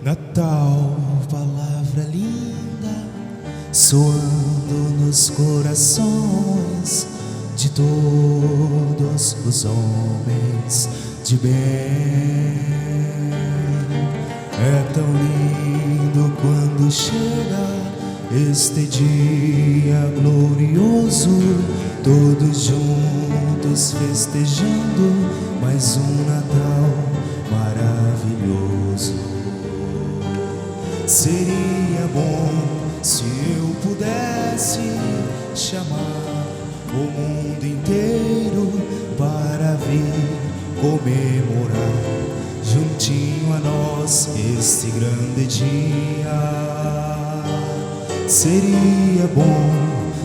Natal, palavra linda, soando nos corações de todos os homens de bem. É tão lindo quando chega este dia glorioso, todos juntos festejando mais um Natal maravilhoso. Seria bom se eu pudesse chamar o mundo inteiro para vir comemorar juntinho a nós este grande dia. Seria bom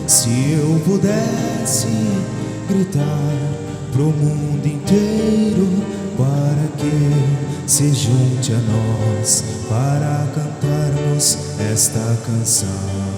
se eu pudesse gritar pro mundo inteiro para que se junte a nós para cantarmos esta canção.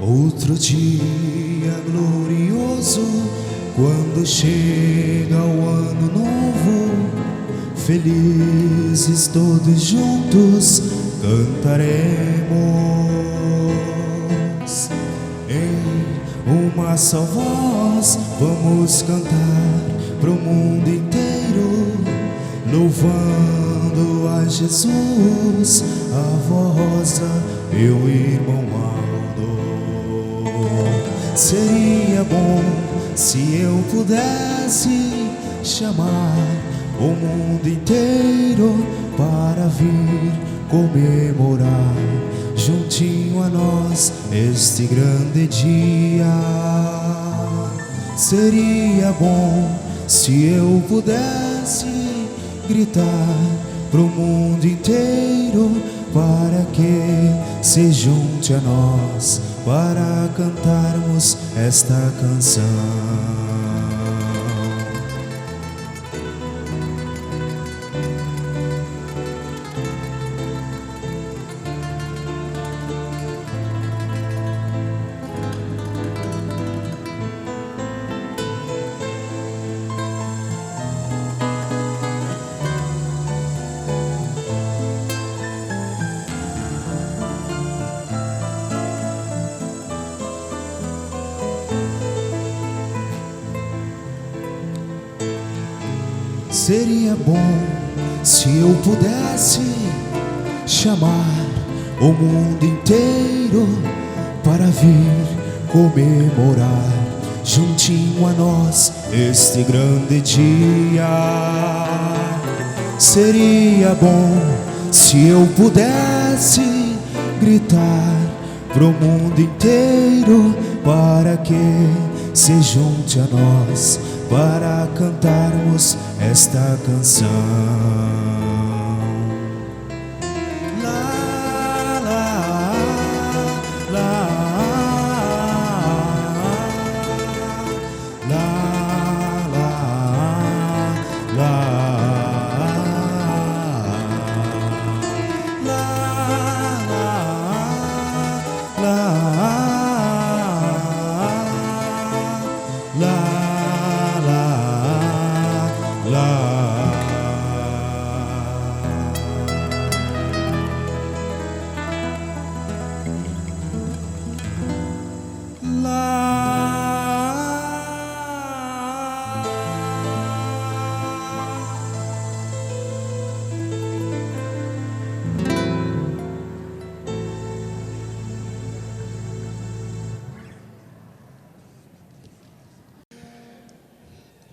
Outro dia glorioso, quando chega o ano novo, felizes todos juntos cantaremos. Em uma só voz vamos cantar pro mundo inteiro, louvando a Jesus, a voz, meu irmão Aldo. Seria bom se eu pudesse chamar o mundo inteiro para vir comemorar juntinho a nós este grande dia. Seria bom se eu pudesse gritar pro mundo inteiro para que se junte a nós para cantarmos esta canção. Seria bom se eu pudesse chamar o mundo inteiro para vir comemorar juntinho a nós este grande dia. Seria bom se eu pudesse gritar pro mundo inteiro para que se junte a nós para cantarmos esta canção. La, la, la, la, la, la,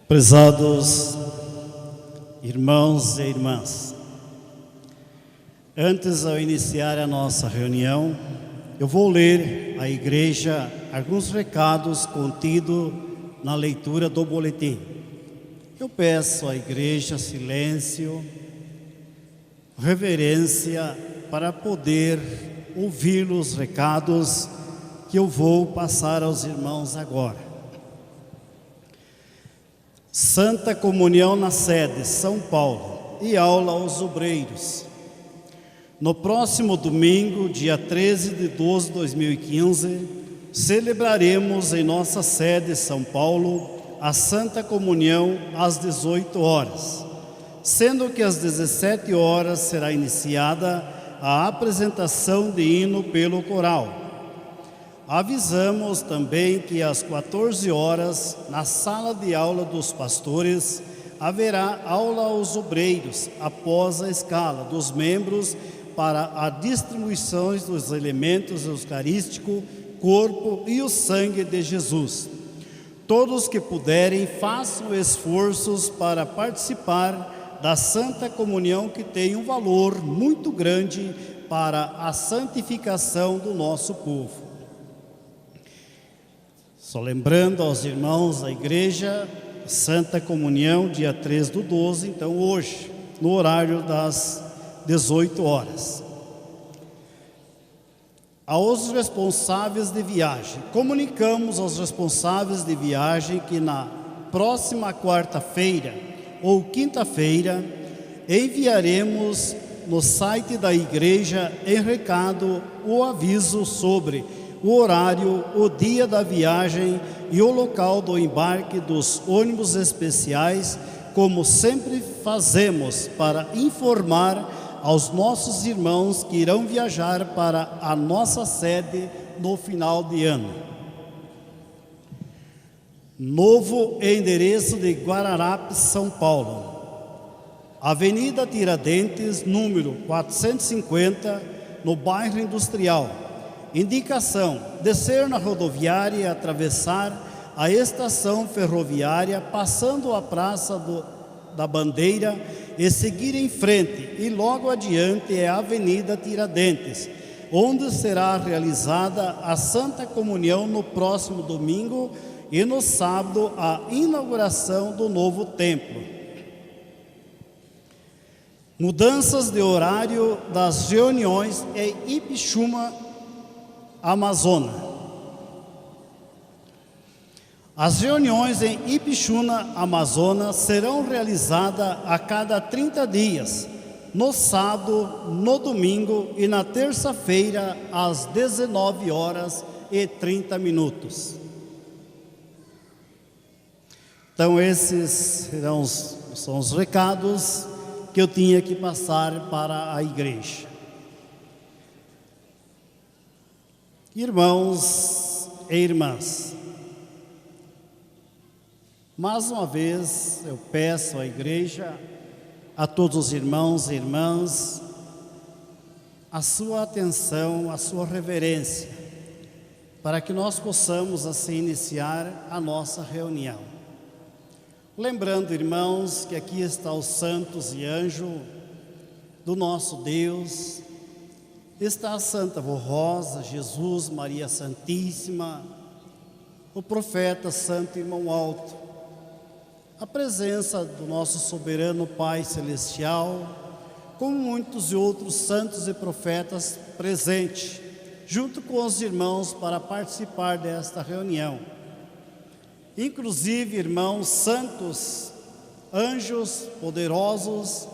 Prezados irmãos e irmãs, antes de iniciar a nossa reunião, eu vou ler à igreja alguns recados contidos na leitura do boletim. Eu peço à igreja silêncio reverência para poder ouvir os recados que eu vou passar aos irmãos agora. Santa Comunhão na sede, São Paulo, e aula aos obreiros. No próximo domingo, dia 13 de 12 de 2015, celebraremos em nossa sede, São Paulo, a Santa Comunhão às 18 horas, sendo que às 17 horas será iniciada a apresentação de hino pelo coral. Avisamos também que às 14 horas, na sala de aula dos pastores, haverá aula aos obreiros após a escala dos membros para a distribuição dos elementos eucarísticos, corpo e o sangue de Jesus. Todos que puderem, façam esforços para participar da Santa Comunhão, que tem um valor muito grande para a santificação do nosso povo. Só lembrando aos irmãos da igreja, Santa Comunhão, dia 3 do 12, então hoje, no horário das 18 horas. Aos responsáveis de viagem, comunicamos aos responsáveis de viagem que na próxima quarta-feira ou quinta-feira enviaremos no site da igreja em recado o aviso sobre o horário, o dia da viagem e o local do embarque dos ônibus especiais, como sempre fazemos para informar aos nossos irmãos que irão viajar para a nossa sede no final de ano. Novo endereço de Guararapes, São Paulo. Avenida Tiradentes, número 450, no bairro Industrial. Indicação: descer na rodoviária e atravessar a estação ferroviária, passando a Praça da Bandeira e seguir em frente, e logo adiante é a Avenida Tiradentes, onde será realizada a Santa Comunhão no próximo domingo e no sábado a inauguração do novo templo. Mudanças de horário das reuniões em Ipixuna, Amazonas. As reuniões em Ipixuna, Amazonas, serão realizadas a cada 30 dias, no sábado, no domingo e na terça-feira, às 19h30. Então, esses são os recados que eu tinha que passar para a igreja. Irmãos e irmãs, mais uma vez eu peço à igreja, a todos os irmãos e irmãs, a sua atenção, a sua reverência, para que nós possamos assim iniciar a nossa reunião. Lembrando, irmãos, que aqui está os santos e anjos do nosso Deus, está a Santa Vó Rosa, Jesus, Maria Santíssima, o profeta Santo Irmão Alto, a presença do nosso soberano Pai Celestial, como muitos outros santos e profetas presentes, junto com os irmãos para participar desta reunião. Inclusive, irmãos santos, anjos poderosos,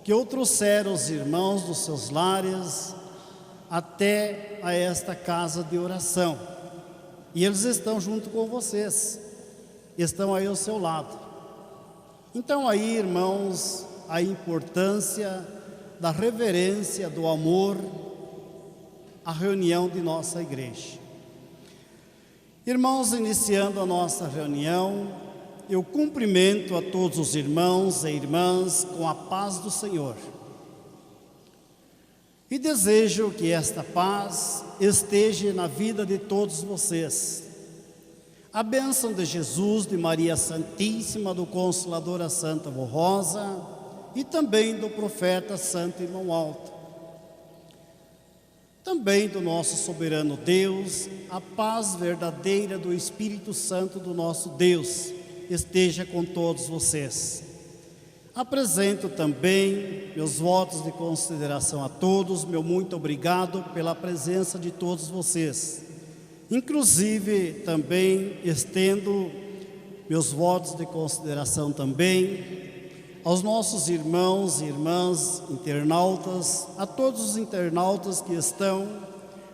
que o trouxeram os irmãos dos seus lares até a esta casa de oração. E eles estão junto com vocês, estão aí ao seu lado. Então aí, irmãos, a importância da reverência, do amor, à reunião de nossa igreja. Irmãos, iniciando a nossa reunião, eu cumprimento a todos os irmãos e irmãs com a paz do Senhor. E desejo que esta paz esteja na vida de todos vocês. A bênção de Jesus, de Maria Santíssima, do Consolador a Santa Vó Rosa e também do profeta Santo Irmão Alto. Também do nosso soberano Deus, a paz verdadeira do Espírito Santo do nosso Deus esteja com todos vocês. Apresento também meus votos de consideração a todos, meu muito obrigado pela presença de todos vocês. Inclusive, também estendo meus votos de consideração também aos nossos irmãos e irmãs internautas, a todos os internautas que estão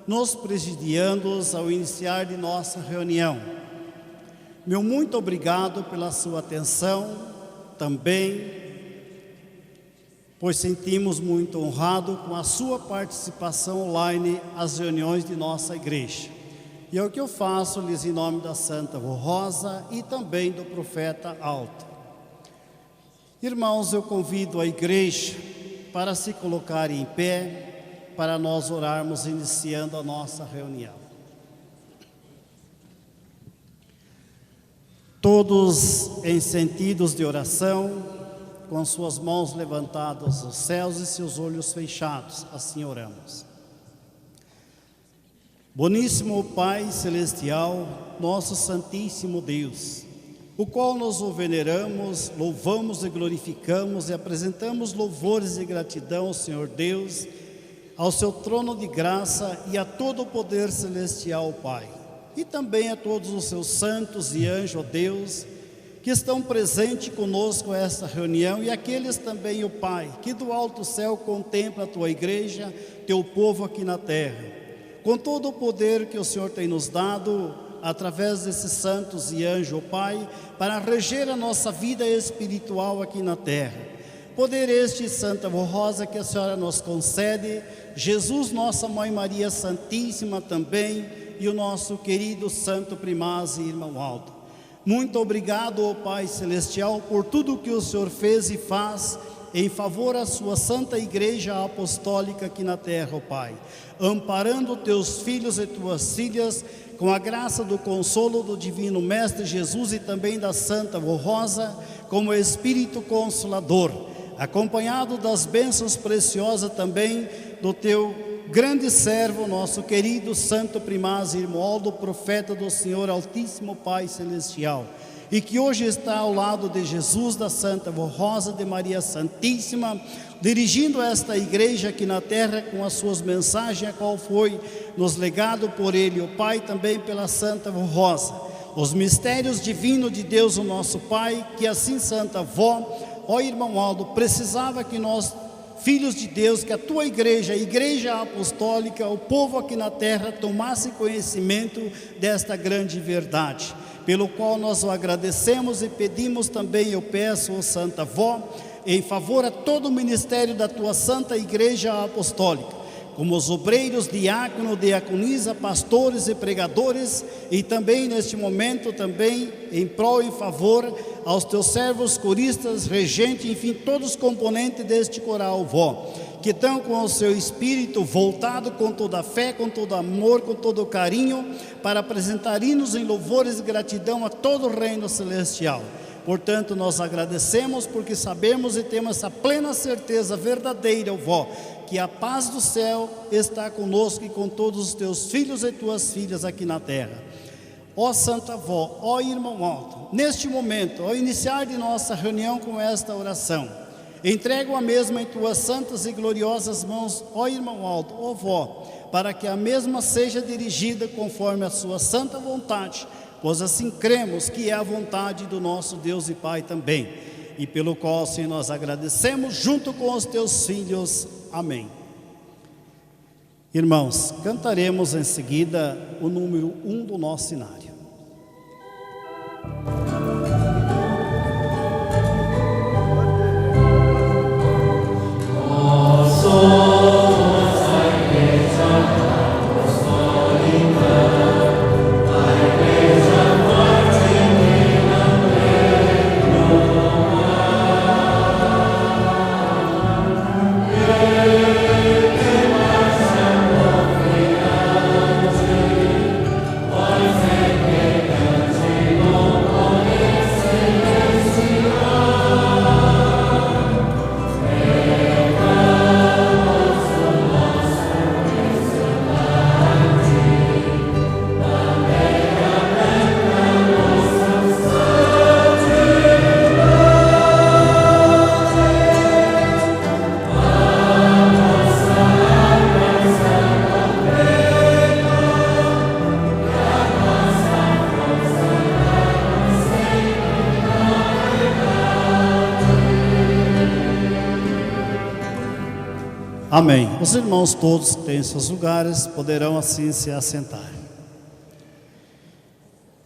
nos presidiando ao iniciar de nossa reunião. Meu muito obrigado pela sua atenção também, pois sentimos muito honrado com a sua participação online às reuniões de nossa igreja. E é o que eu faço-lhes em nome da Santa Vô Rosa e também do profeta Alto. Irmãos, eu convido a igreja para se colocar em pé, para nós orarmos iniciando a nossa reunião. Todos em sentidos de oração, com suas mãos levantadas aos céus e seus olhos fechados, assim oramos. Boníssimo Pai Celestial, nosso Santíssimo Deus, o qual nos veneramos, louvamos e glorificamos e apresentamos louvores e gratidão ao Senhor Deus, ao seu trono de graça e a todo o poder celestial, Pai, e também a todos os seus santos e anjos, ó Deus, que estão presentes conosco nesta reunião, e aqueles também, ó Pai, que do alto céu contempla a Tua igreja, Teu povo aqui na terra, com todo o poder que o Senhor tem nos dado, através desses santos e anjos, ó Pai, para reger a nossa vida espiritual aqui na terra. Poder este, Santa Vô Rosa, que a Senhora nos concede, Jesus, nossa Mãe Maria Santíssima também, e o nosso querido Santo Primaz e Irmão Aldo. Muito obrigado, ó Pai Celestial, por tudo que o Senhor fez e faz em favor da sua Santa Igreja Apostólica aqui na terra, ó Pai, amparando teus filhos e tuas filhas com a graça do consolo do Divino Mestre Jesus e também da Santa Vô Rosa, como Espírito Consolador, acompanhado das bênçãos preciosas também do teu grande servo, nosso querido Santo Primaz e Irmão Aldo, profeta do Senhor Altíssimo Pai Celestial, e que hoje está ao lado de Jesus, da Santa Vô Rosa, de Maria Santíssima, dirigindo esta igreja aqui na terra com as suas mensagens, a qual foi nos legado por ele, o Pai, também pela Santa Vô Rosa, os mistérios divinos de Deus, o nosso Pai, que assim, Santa Vó, ó Irmão Aldo, precisava que nós, filhos de Deus, que a tua igreja, a igreja apostólica, o povo aqui na terra, tomasse conhecimento desta grande verdade, pelo qual nós o agradecemos e pedimos também, eu peço, ó Santa Vó, em favor a todo o ministério da tua Santa Igreja Apostólica, como os obreiros, diácono, diaconisa, pastores e pregadores, e também neste momento também em prol, em favor aos teus servos, coristas, regentes, enfim, todos os componentes deste coral, Vó, que estão com o seu espírito voltado com toda a fé, com todo amor, com todo o carinho, para apresentar hinos em louvores e gratidão a todo o reino celestial. Portanto, nós agradecemos porque sabemos e temos essa plena certeza verdadeira, Vó, que a paz do céu está conosco e com todos os teus filhos e tuas filhas aqui na terra. Ó Santa Vó, ó Irmão Alto, neste momento, ao iniciar de nossa reunião com esta oração, entrego a mesma em tuas santas e gloriosas mãos, ó Irmão Alto, ó Vó, para que a mesma seja dirigida conforme a sua santa vontade, pois assim cremos que é a vontade do nosso Deus e Pai também, e pelo qual, Senhor, nós agradecemos junto com os teus filhos. Amém. Irmãos, cantaremos em seguida o número 1 do nosso cenário. Amen. Amém. Os irmãos todos que têm seus lugares poderão assim se assentar.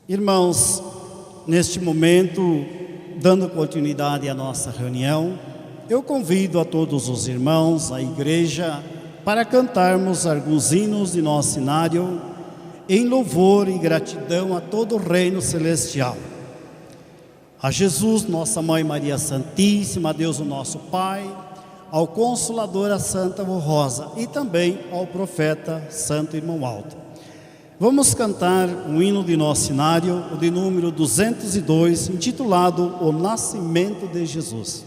Irmãos, neste momento, dando continuidade à nossa reunião, eu convido a todos os irmãos, a igreja, para cantarmos alguns hinos de nosso cenário em louvor e gratidão a todo o reino celestial. A Jesus, nossa Mãe Maria Santíssima, a Deus o nosso Pai, ao Consolador, a Santa Rosa, e também ao profeta Santo Irmão Alto. Vamos cantar um hino de nosso cenário, o de número 202, intitulado O Nascimento de Jesus.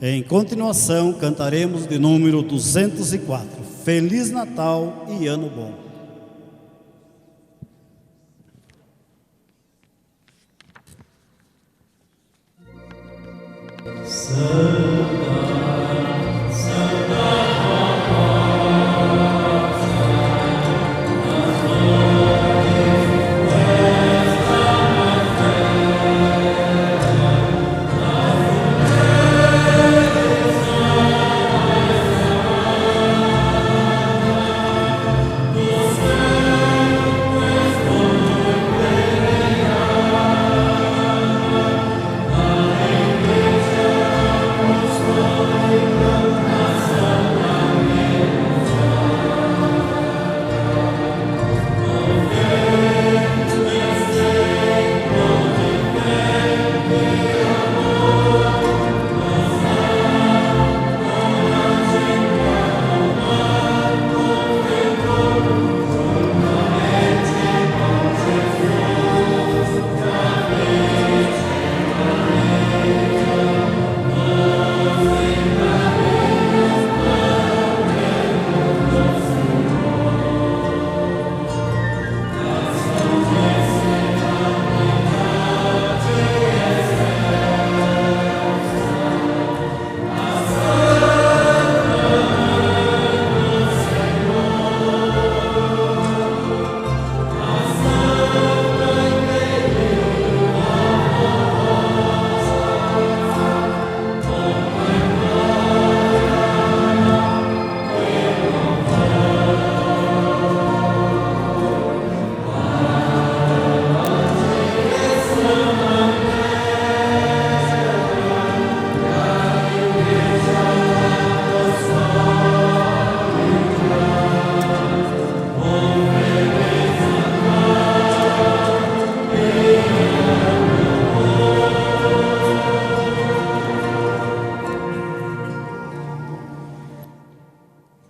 Em continuação, cantaremos de número 204, Feliz Natal e Ano Bom.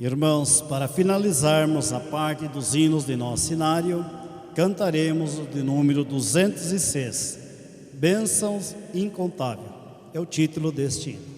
Irmãos, para finalizarmos a parte dos hinos de nosso cenário, cantaremos o de número 206, Bênçãos Incontável. É o título deste hino.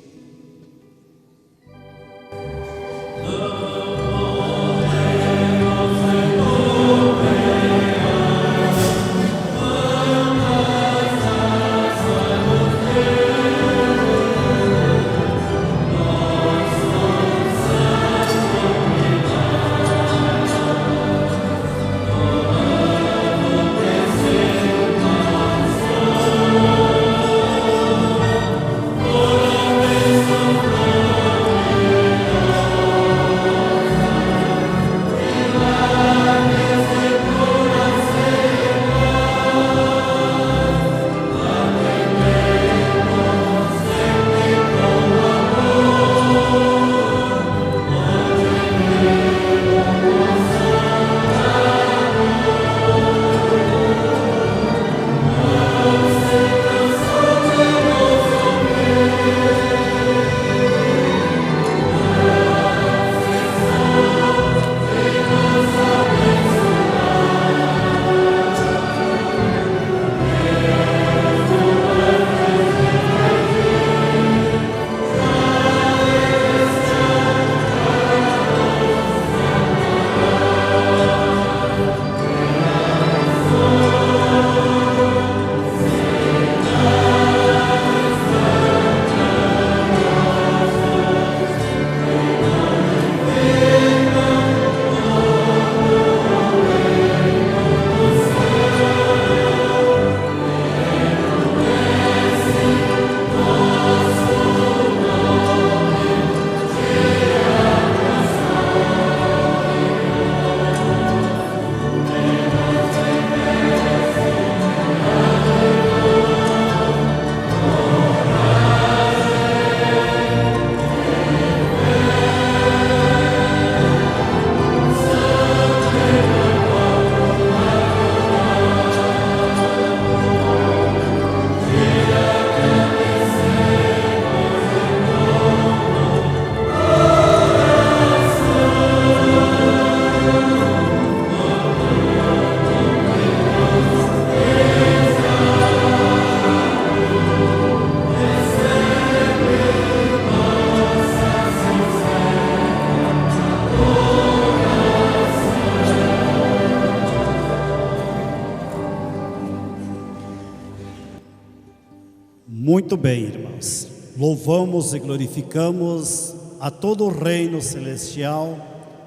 Muito bem, irmãos. louvamos e glorificamos a todo o reino celestial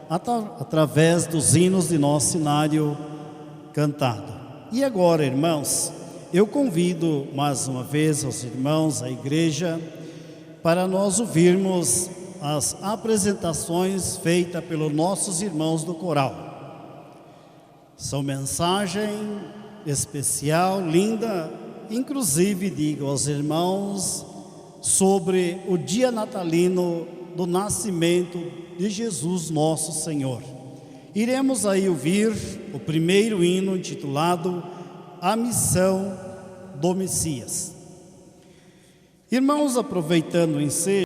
através dos hinos de nosso cenário cantado. E agora, irmãos, eu convido mais uma vez os irmãos, a igreja, para nós ouvirmos as apresentações feitas pelos nossos irmãos do coral. São mensagem especial, linda, inclusive digo aos irmãos sobre o dia natalino do nascimento de Jesus nosso Senhor. Iremos aí ouvir o primeiro hino intitulado A Missão do Messias. Irmãos, aproveitando o ensejo,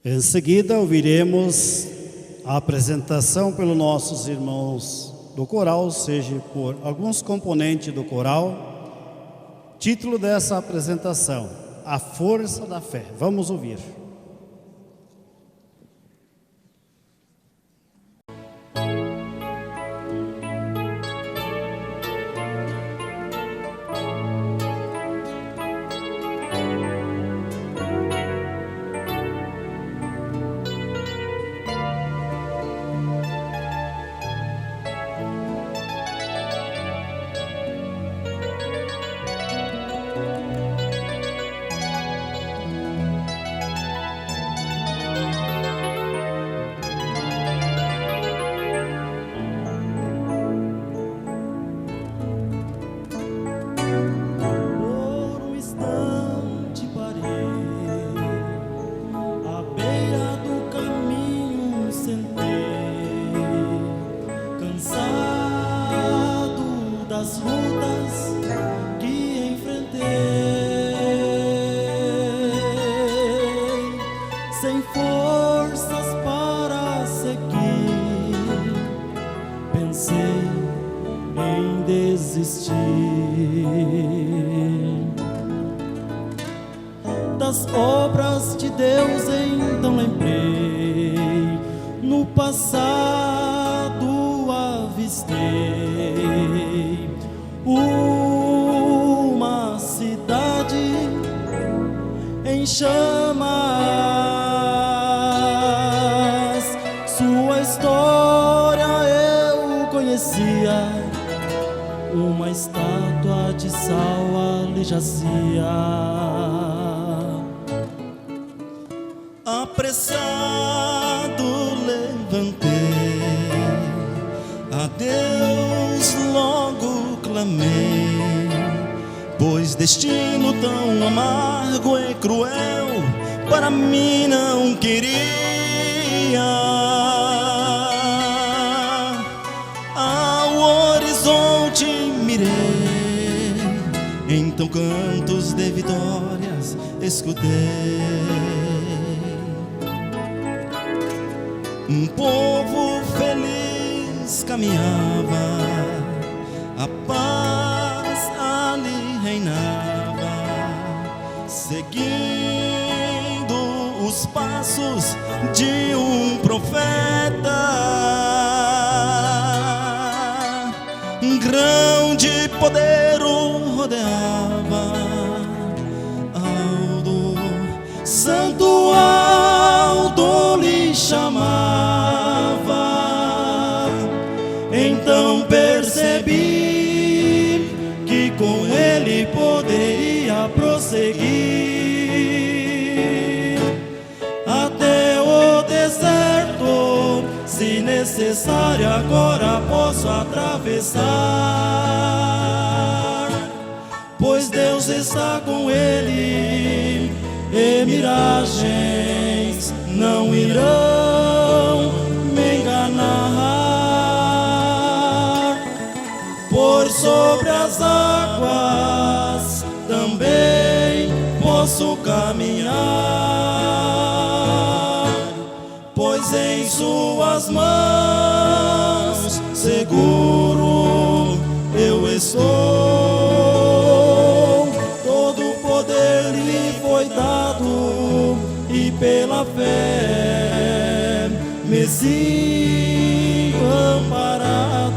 Em seguida, ouviremos a apresentação pelos nossos irmãos do coral, seja por alguns componentes do coral. Título dessa apresentação: A Força da Fé. Vamos ouvir. Das obras de Deus então lembrei, no passado avistei uma cidade em chamas, sua história eu conhecia, uma estátua de sal ali jazia. Apressado levantei, a Deus logo clamei, pois destino tão amargo e cruel para mim não queria. Ao horizonte mirei, então cantos de vitórias escutei. Um povo feliz caminhava, a paz ali reinava, seguindo os passos de um profeta. Um grão de poder o rodeava, Aldo, Santo Aldo lhe chamava. Então percebi que com ele poderia prosseguir até o deserto, se necessário agora posso atravessar, pois Deus está com ele e miragens não irão me enganar. Por sobre as águas também posso caminhar, pois em suas mãos seguro eu estou. Todo poder lhe foi dado e pela fé me sinto amparado.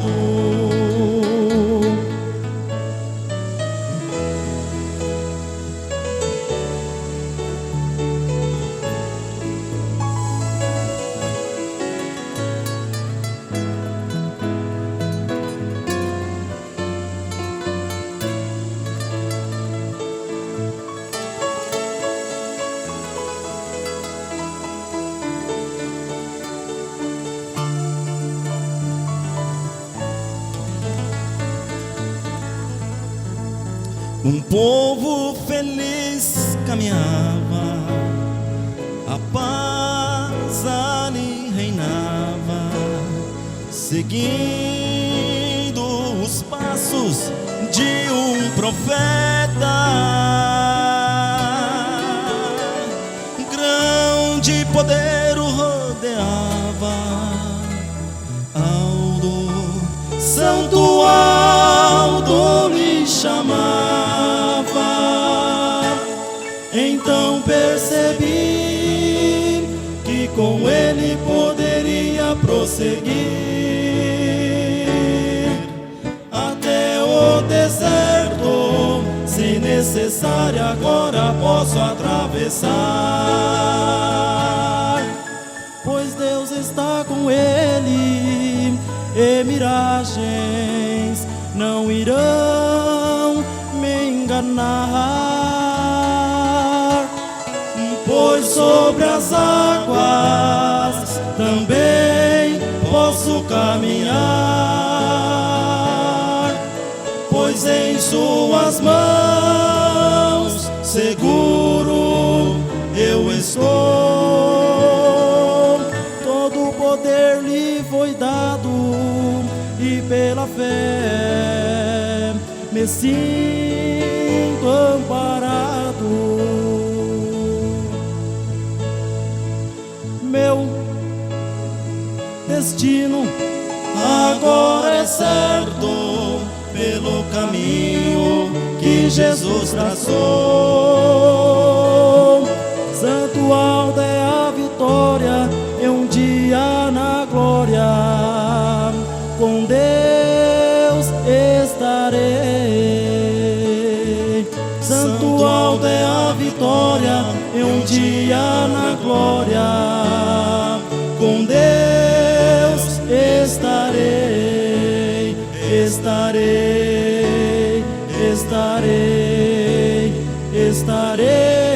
Um povo feliz caminhava, a paz ali reinava, seguindo os passos de um profeta. Grão de poder cordeiro rodeava Aldo, Santo Aldo lhe chamava. Então percebi que com ele poderia prosseguir até o deserto. Se necessário, agora posso atravessar, pois Deus está com ele e miragens não irão me enganar, pois sobre as águas também posso caminhar, pois em suas mãos seguro eu estou. Todo o poder lhe foi dado e pela fé me sinto amparado. Meu destino agora é certo pelo caminho que Jesus traçou. Santo Aldo é a vitória, e um dia na glória com Deus estarei. Santo Aldo é a vitória, e um dia na glória com Deus estarei. Estarei, estarei, estarei.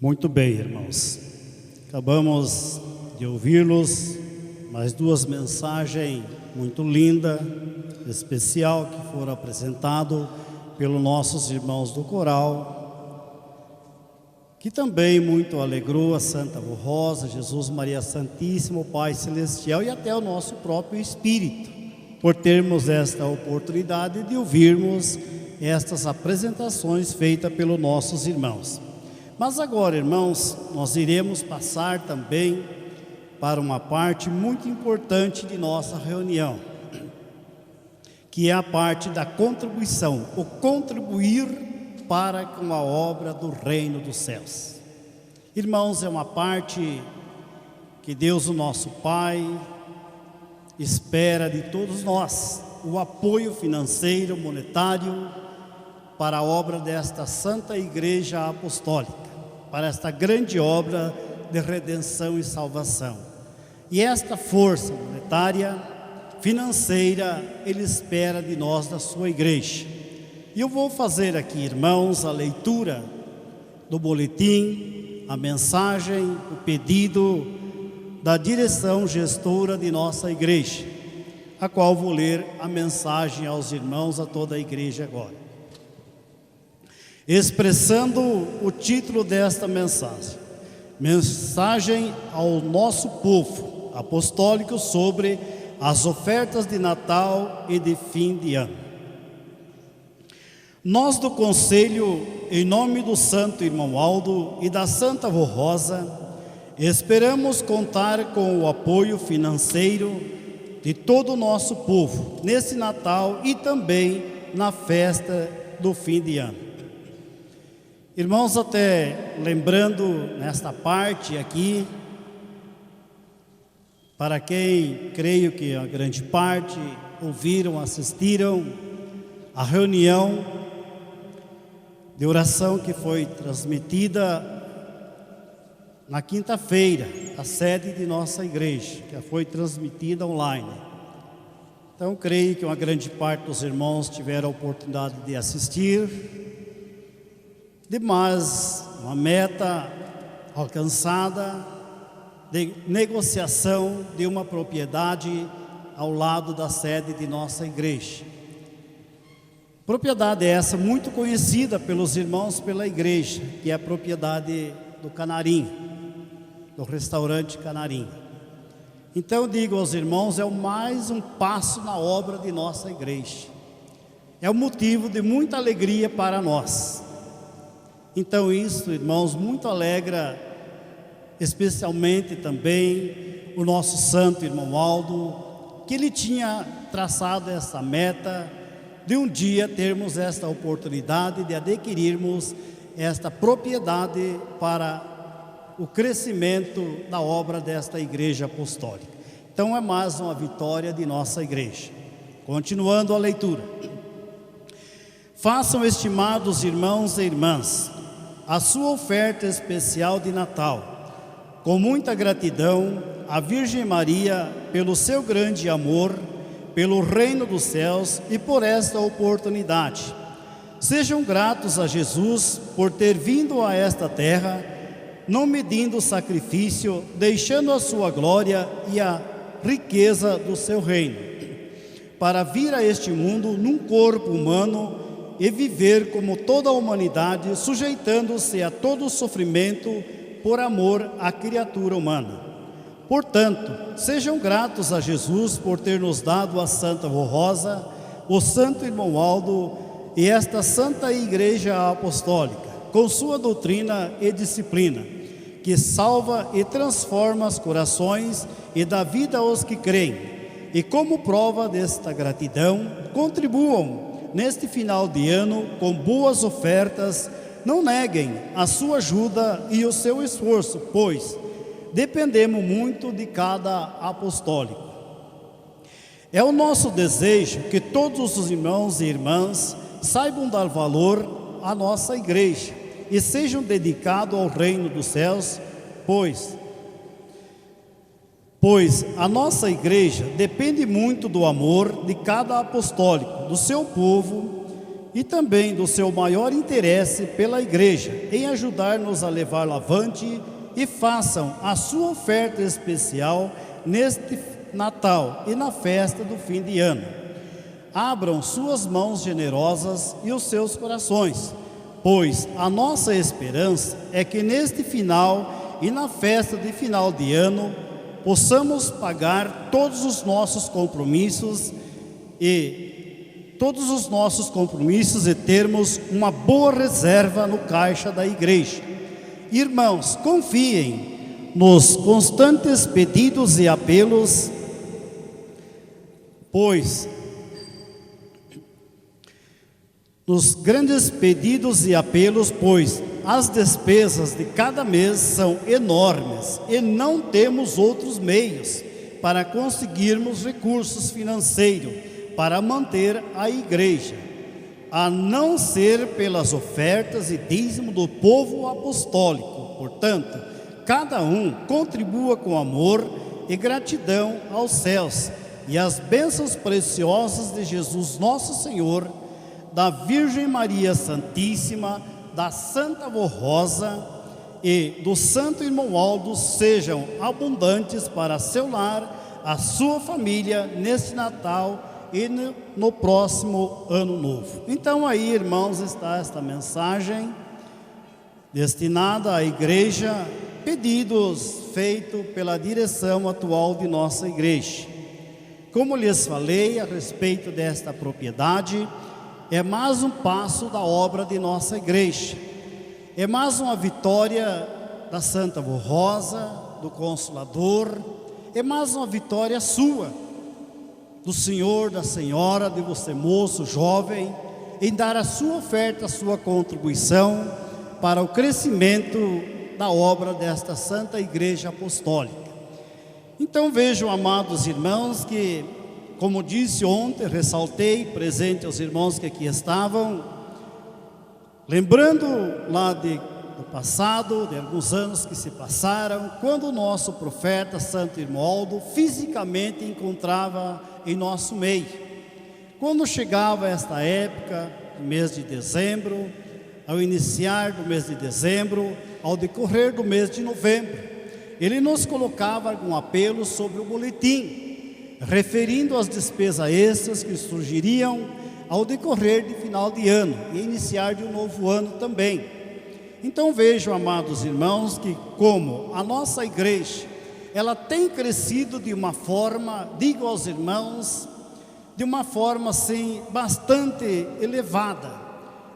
Muito bem, irmãos. Acabamos de ouvi-los, mais duas mensagens muito lindas, especial, que foram apresentadas pelos nossos irmãos do coral, que também muito alegrou a Santa Avó Rosa, Jesus Maria Santíssima, o Pai Celestial e até o nosso próprio Espírito, por termos esta oportunidade de ouvirmos estas apresentações feitas pelos nossos irmãos. Mas agora, irmãos, nós iremos passar também para uma parte muito importante de nossa reunião, que é a parte da contribuição, o contribuir para com a obra do reino dos céus. Irmãos, é uma parte que Deus, o nosso Pai, espera de todos nós, o apoio financeiro, monetário, para a obra desta Santa Igreja Apostólica, para esta grande obra de redenção e salvação. E esta força monetária, financeira, Ele espera de nós, da sua igreja. E eu vou fazer aqui, irmãos, a leitura do boletim, a mensagem, o pedido da direção gestora de nossa igreja, a qual vou ler a mensagem aos irmãos, a toda a igreja agora. Expressando o título desta mensagem: mensagem ao nosso povo apostólico sobre as ofertas de Natal e de fim de ano. Nós do Conselho, em nome do Santo Irmão Aldo e da Santa Avó Rosa, esperamos contar com o apoio financeiro de todo o nosso povo nesse Natal e também na festa do fim de ano. Irmãos, até lembrando nesta parte aqui, para quem creio que a grande parte ouviram, assistiram a reunião de oração que foi transmitida na quinta-feira, a sede de nossa igreja, que foi transmitida online. Então, creio que uma grande parte dos irmãos tiveram a oportunidade de assistir. Demais uma meta alcançada de negociação de uma propriedade ao lado da sede de nossa igreja. Propriedade essa muito conhecida pelos irmãos pela igreja, que é a propriedade do Canarim, do restaurante Canarim. Então eu digo aos irmãos, é mais um passo na obra de nossa igreja. É um motivo de muita alegria para nós. Então isso, irmãos, muito alegra, especialmente também o nosso santo irmão Aldo, que ele tinha traçado essa meta de um dia termos esta oportunidade de adquirirmos esta propriedade para o crescimento da obra desta igreja apostólica. Então é mais uma vitória de nossa igreja. Continuando a leitura. Façam, estimados irmãos e irmãs, a sua oferta especial de Natal, com muita gratidão à Virgem Maria pelo seu grande amor, pelo reino dos céus e por esta oportunidade. Sejam gratos a Jesus por ter vindo a esta terra, não medindo o sacrifício, deixando a sua glória e a riqueza do seu reino, para vir a este mundo num corpo humano e viver como toda a humanidade, sujeitando-se a todo o sofrimento por amor à criatura humana. Portanto, sejam gratos a Jesus por ter nos dado a Santa Vó Rosa, o Santo Irmão Aldo e esta Santa Igreja Apostólica, com sua doutrina e disciplina, que salva e transforma os corações e dá vida aos que creem. E como prova desta gratidão, contribuam neste final de ano com boas ofertas, não neguem a sua ajuda e o seu esforço, pois dependemos muito de cada apostólico. É o nosso desejo que todos os irmãos e irmãs saibam dar valor à nossa igreja e sejam dedicados ao reino dos céus, pois a nossa igreja depende muito do amor de cada apostólico, do seu povo e também do seu maior interesse pela igreja, em ajudar-nos a levá-la avante, e façam a sua oferta especial neste Natal e na festa do fim de ano. Abram suas mãos generosas e os seus corações, pois a nossa esperança é que neste final e na festa de final de ano possamos pagar todos os nossos compromissos e termos uma boa reserva no caixa da igreja. Irmãos, confiem nos constantes pedidos e apelos, pois as despesas de cada mês são enormes e não temos outros meios para conseguirmos recursos financeiros para manter a igreja, a não ser pelas ofertas e dízimo do povo apostólico. Portanto, cada um contribua com amor e gratidão aos céus e às bênçãos preciosas de Jesus nosso Senhor, da Virgem Maria Santíssima, da Santa Vó Rosa e do Santo Irmão Aldo sejam abundantes para seu lar, a sua família, neste Natal e no próximo Ano Novo. Então aí, irmãos, está esta mensagem destinada à igreja, pedidos feitos pela direção atual de nossa igreja. Como lhes falei a respeito desta propriedade, é mais um passo da obra de nossa igreja, é mais uma vitória da Santa Vó Rosa, do Consolador, é mais uma vitória sua, do senhor, da senhora, de você moço, jovem, em dar a sua oferta, a sua contribuição para o crescimento da obra desta Santa Igreja Apostólica. Então vejam, amados irmãos, que, como disse ontem, ressaltei, presente aos irmãos que aqui estavam, lembrando lá do passado, de alguns anos que se passaram, quando o nosso profeta, Santo Irmão Aldo, fisicamente encontrava em nosso meio. Quando chegava esta época, mês de dezembro, ao iniciar do mês de dezembro, ao decorrer do mês de novembro, ele nos colocava algum apelo sobre o boletim, referindo às despesas extras que surgiriam ao decorrer de final de ano e iniciar de um novo ano também. Então vejam, amados irmãos, que como a nossa igreja, ela tem crescido de uma forma, digo aos irmãos, de uma forma assim, bastante elevada,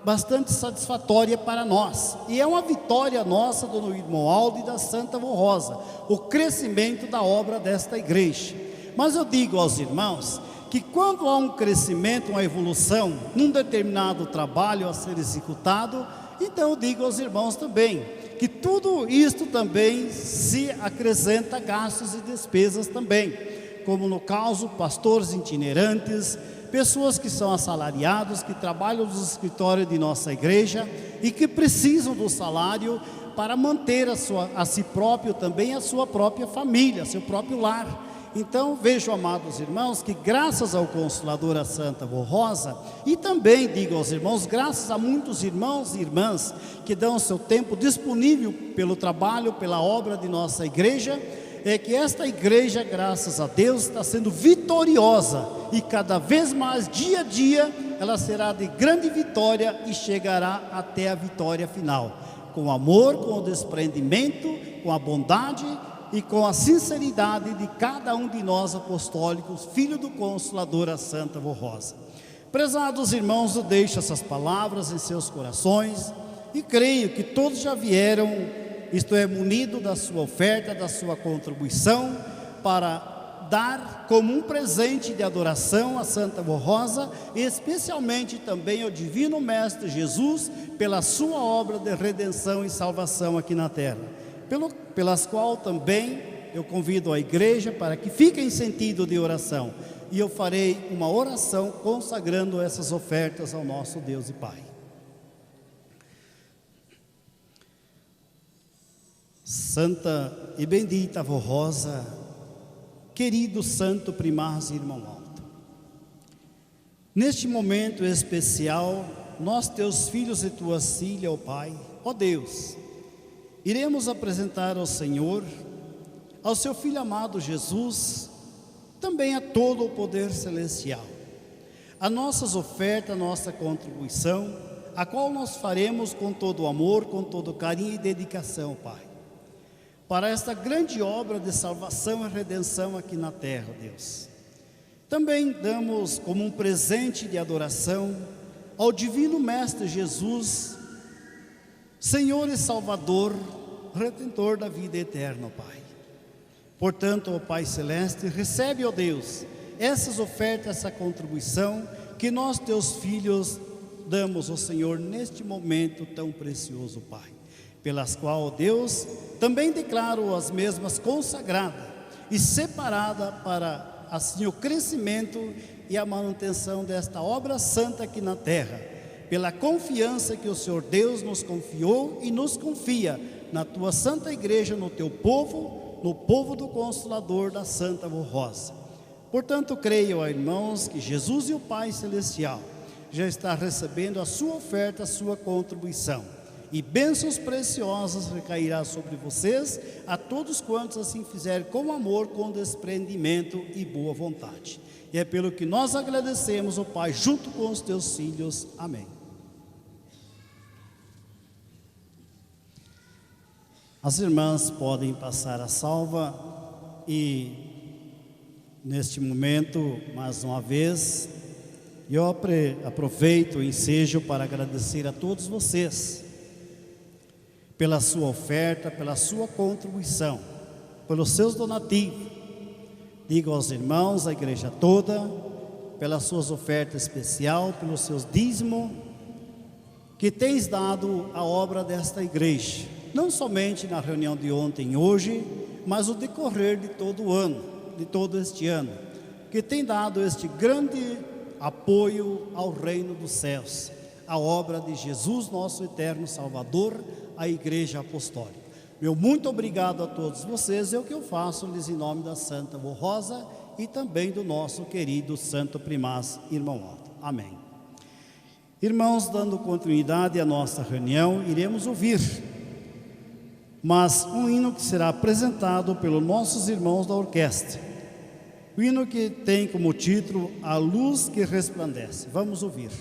bastante satisfatória para nós, e é uma vitória nossa do irmão Aldo e da Santa Vô Rosa, o crescimento da obra desta igreja. Mas eu digo aos irmãos, que quando há um crescimento, uma evolução, num determinado trabalho a ser executado, então eu digo aos irmãos também, que tudo isto também se acrescenta gastos e despesas também, como no caso, pastores itinerantes, pessoas que são assalariados, que trabalham nos escritórios de nossa igreja e que precisam do salário para manter a si próprio também, a sua própria família, seu próprio lar. Então vejo, amados irmãos, que graças ao Consolador, a Santa Vô Rosa, e também digo aos irmãos, graças a muitos irmãos e irmãs que dão seu tempo disponível pelo trabalho, pela obra de nossa igreja, é que esta igreja, graças a Deus, está sendo vitoriosa e cada vez mais, dia a dia, ela será de grande vitória e chegará até a vitória final, com amor, com o desprendimento, com a bondade e com a sinceridade de cada um de nós apostólicos, filho do Consolador, a Santa Vô Rosa. Prezados irmãos, eu deixo essas palavras em seus corações e creio que todos já vieram, isto é, munido da sua oferta, da sua contribuição, para dar como um presente de adoração a Santa Vô Rosa, e especialmente também ao Divino Mestre Jesus, pela sua obra de redenção e salvação aqui na terra, pelas qual também eu convido a igreja para que fique em sentido de oração, e eu farei uma oração consagrando essas ofertas ao nosso Deus e Pai. Santa e bendita Vô Rosa, querido Santo Primaz e Irmão Alto, neste momento especial, nós, teus filhos e tuas filhas, ó Pai, ó Deus, iremos apresentar ao Senhor, ao seu Filho amado Jesus, também a todo o poder celestial, as nossas ofertas, a nossa contribuição, a qual nós faremos com todo o amor, com todo o carinho e dedicação, Pai, para esta grande obra de salvação e redenção aqui na terra, Deus. Também damos como um presente de adoração ao Divino Mestre Jesus, Senhor e Salvador, Redentor da vida eterna, Pai. Portanto, ó Pai Celeste, recebe, ó Deus, essas ofertas, essa contribuição que nós, teus filhos, damos ao Senhor neste momento tão precioso, Pai, pelas quais, ó Deus, também declaro as mesmas consagradas e separadas para assim o crescimento e a manutenção desta obra santa aqui na terra, pela confiança que o Senhor Deus nos confiou e nos confia na tua santa igreja, no teu povo, no povo do Consolador da Santa Vô Rosa. Portanto, creio, ó irmãos, que Jesus e o Pai Celestial já está recebendo a sua oferta, a sua contribuição, e bênçãos preciosas recairá sobre vocês, a todos quantos assim fizerem com amor, com desprendimento e boa vontade. E é pelo que nós agradecemos, ó Pai, junto com os teus filhos. Amém. As irmãs podem passar a salva e, neste momento, mais uma vez, eu aproveito o ensejo para agradecer a todos vocês pela sua oferta, pela sua contribuição, pelos seus donativos. Digo aos irmãos, à igreja toda, pelas suas ofertas especial, pelos seus dízimos, que tens dado à obra desta igreja, não somente na reunião de ontem e hoje, mas o decorrer de todo o ano, de todo este ano, que tem dado este grande apoio ao reino dos céus, a obra de Jesus, nosso eterno Salvador, a Igreja Apostólica. Meu muito obrigado a todos vocês, é o que eu faço-lhes em nome da Santa Vô Rosa e também do nosso querido Santo Primaz, Irmão Alto. Amém. Irmãos, dando continuidade à nossa reunião, iremos ouvir, mas um hino que será apresentado pelos nossos irmãos da orquestra. O hino que tem como título A Luz que Resplandece. Vamos ouvir.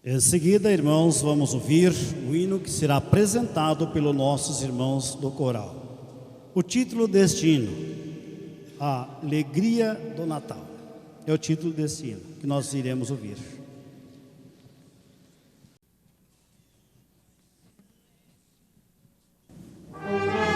Em seguida, irmãos, vamos ouvir o hino que será apresentado pelos nossos irmãos do coral. O título deste hino, A Alegria do Natal, é o título deste hino que nós iremos ouvir. Alegria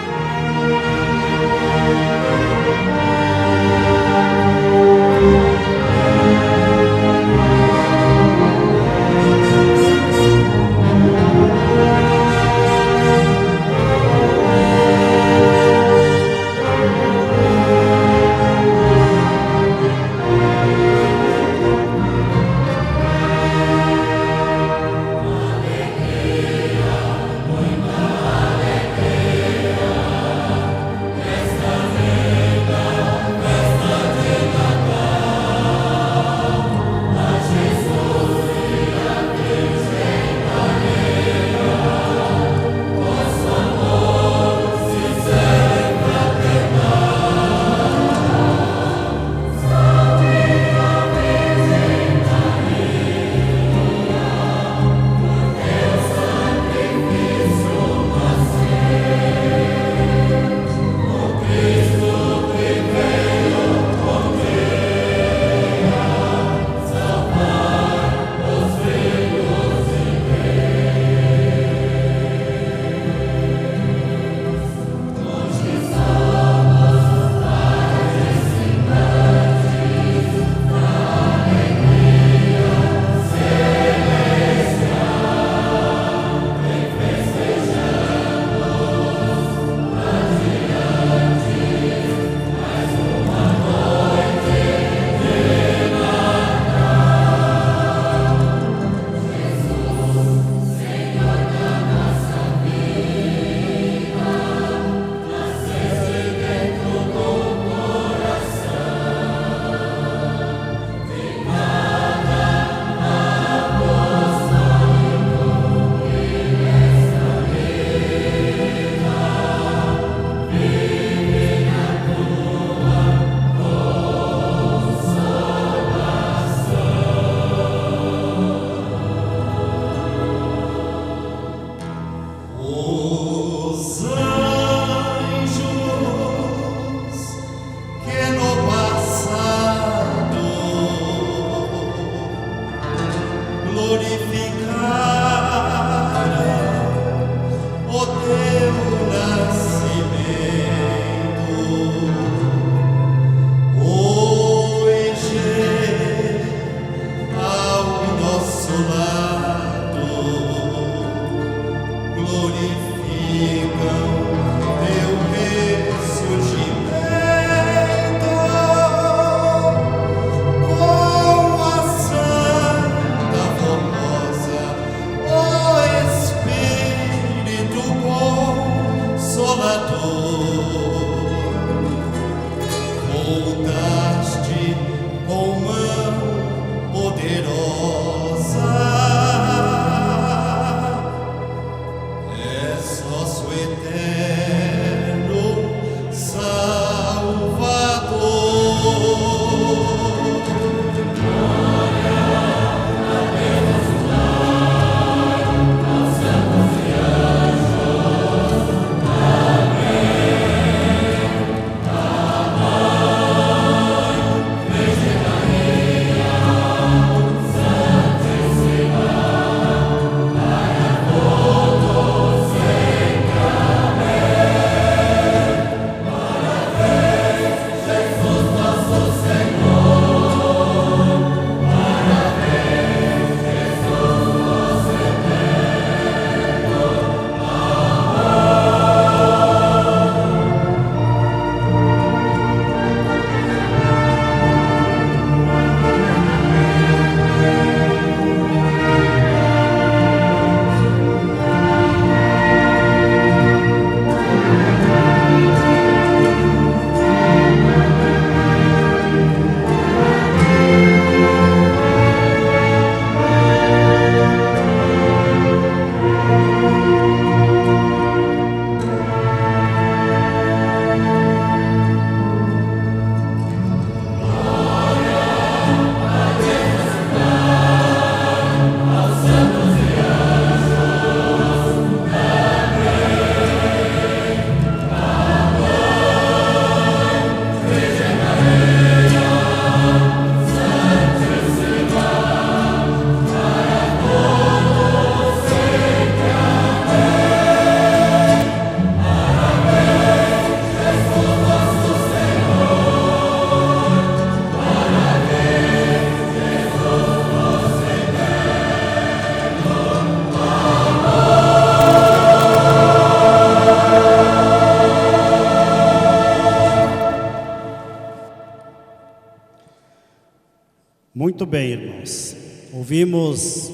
Muito bem, irmãos. Ouvimos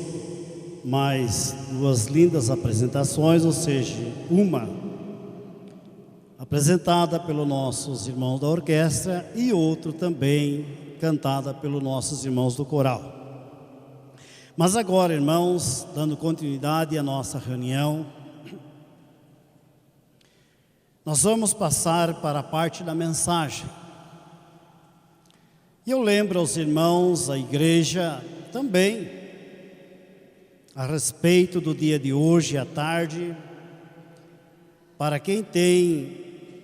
mais duas lindas apresentações, ou seja, uma apresentada pelos nossos irmãos da orquestra e outra também cantada pelos nossos irmãos do coral. Mas agora, irmãos, dando continuidade à nossa reunião, nós vamos passar para a parte da mensagem. E eu lembro aos irmãos, à igreja, também, a respeito do dia de hoje à tarde, para quem tem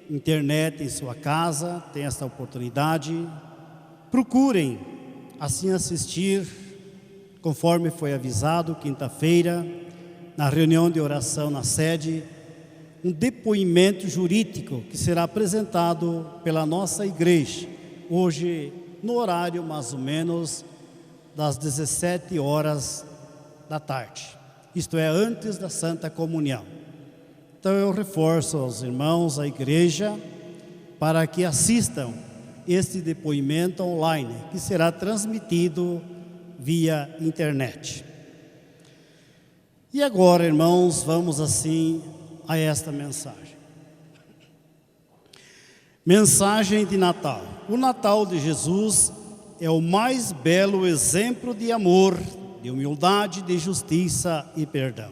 internet em sua casa, tem esta oportunidade, procurem assim assistir, conforme foi avisado, quinta-feira, na reunião de oração na sede, um depoimento jurídico que será apresentado pela nossa igreja, hoje no horário mais ou menos das 17 horas da tarde, isto é, antes da Santa Comunhão. Então eu reforço aos irmãos, à igreja, para que assistam este depoimento online, que será transmitido via internet. E agora, irmãos, vamos assim a esta mensagem. Mensagem de Natal. O Natal de Jesus é o mais belo exemplo de amor, de humildade, de justiça e perdão.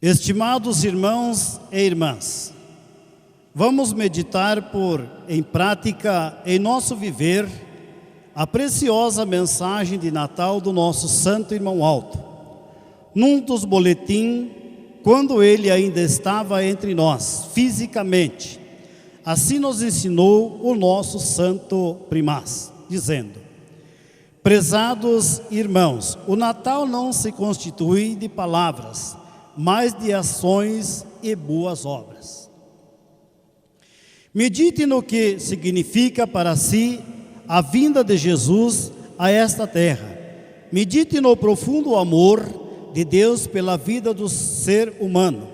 Estimados irmãos e irmãs, vamos meditar em prática, em nosso viver, a preciosa mensagem de Natal do nosso Santo Irmão Alto, num dos boletins, quando ele ainda estava entre nós, fisicamente. Assim nos ensinou o nosso Santo Primaz, dizendo: prezados irmãos, o Natal não se constitui de palavras, mas de ações e boas obras. Medite no que significa para si a vinda de Jesus a esta terra. Medite no profundo amor de Deus pela vida do ser humano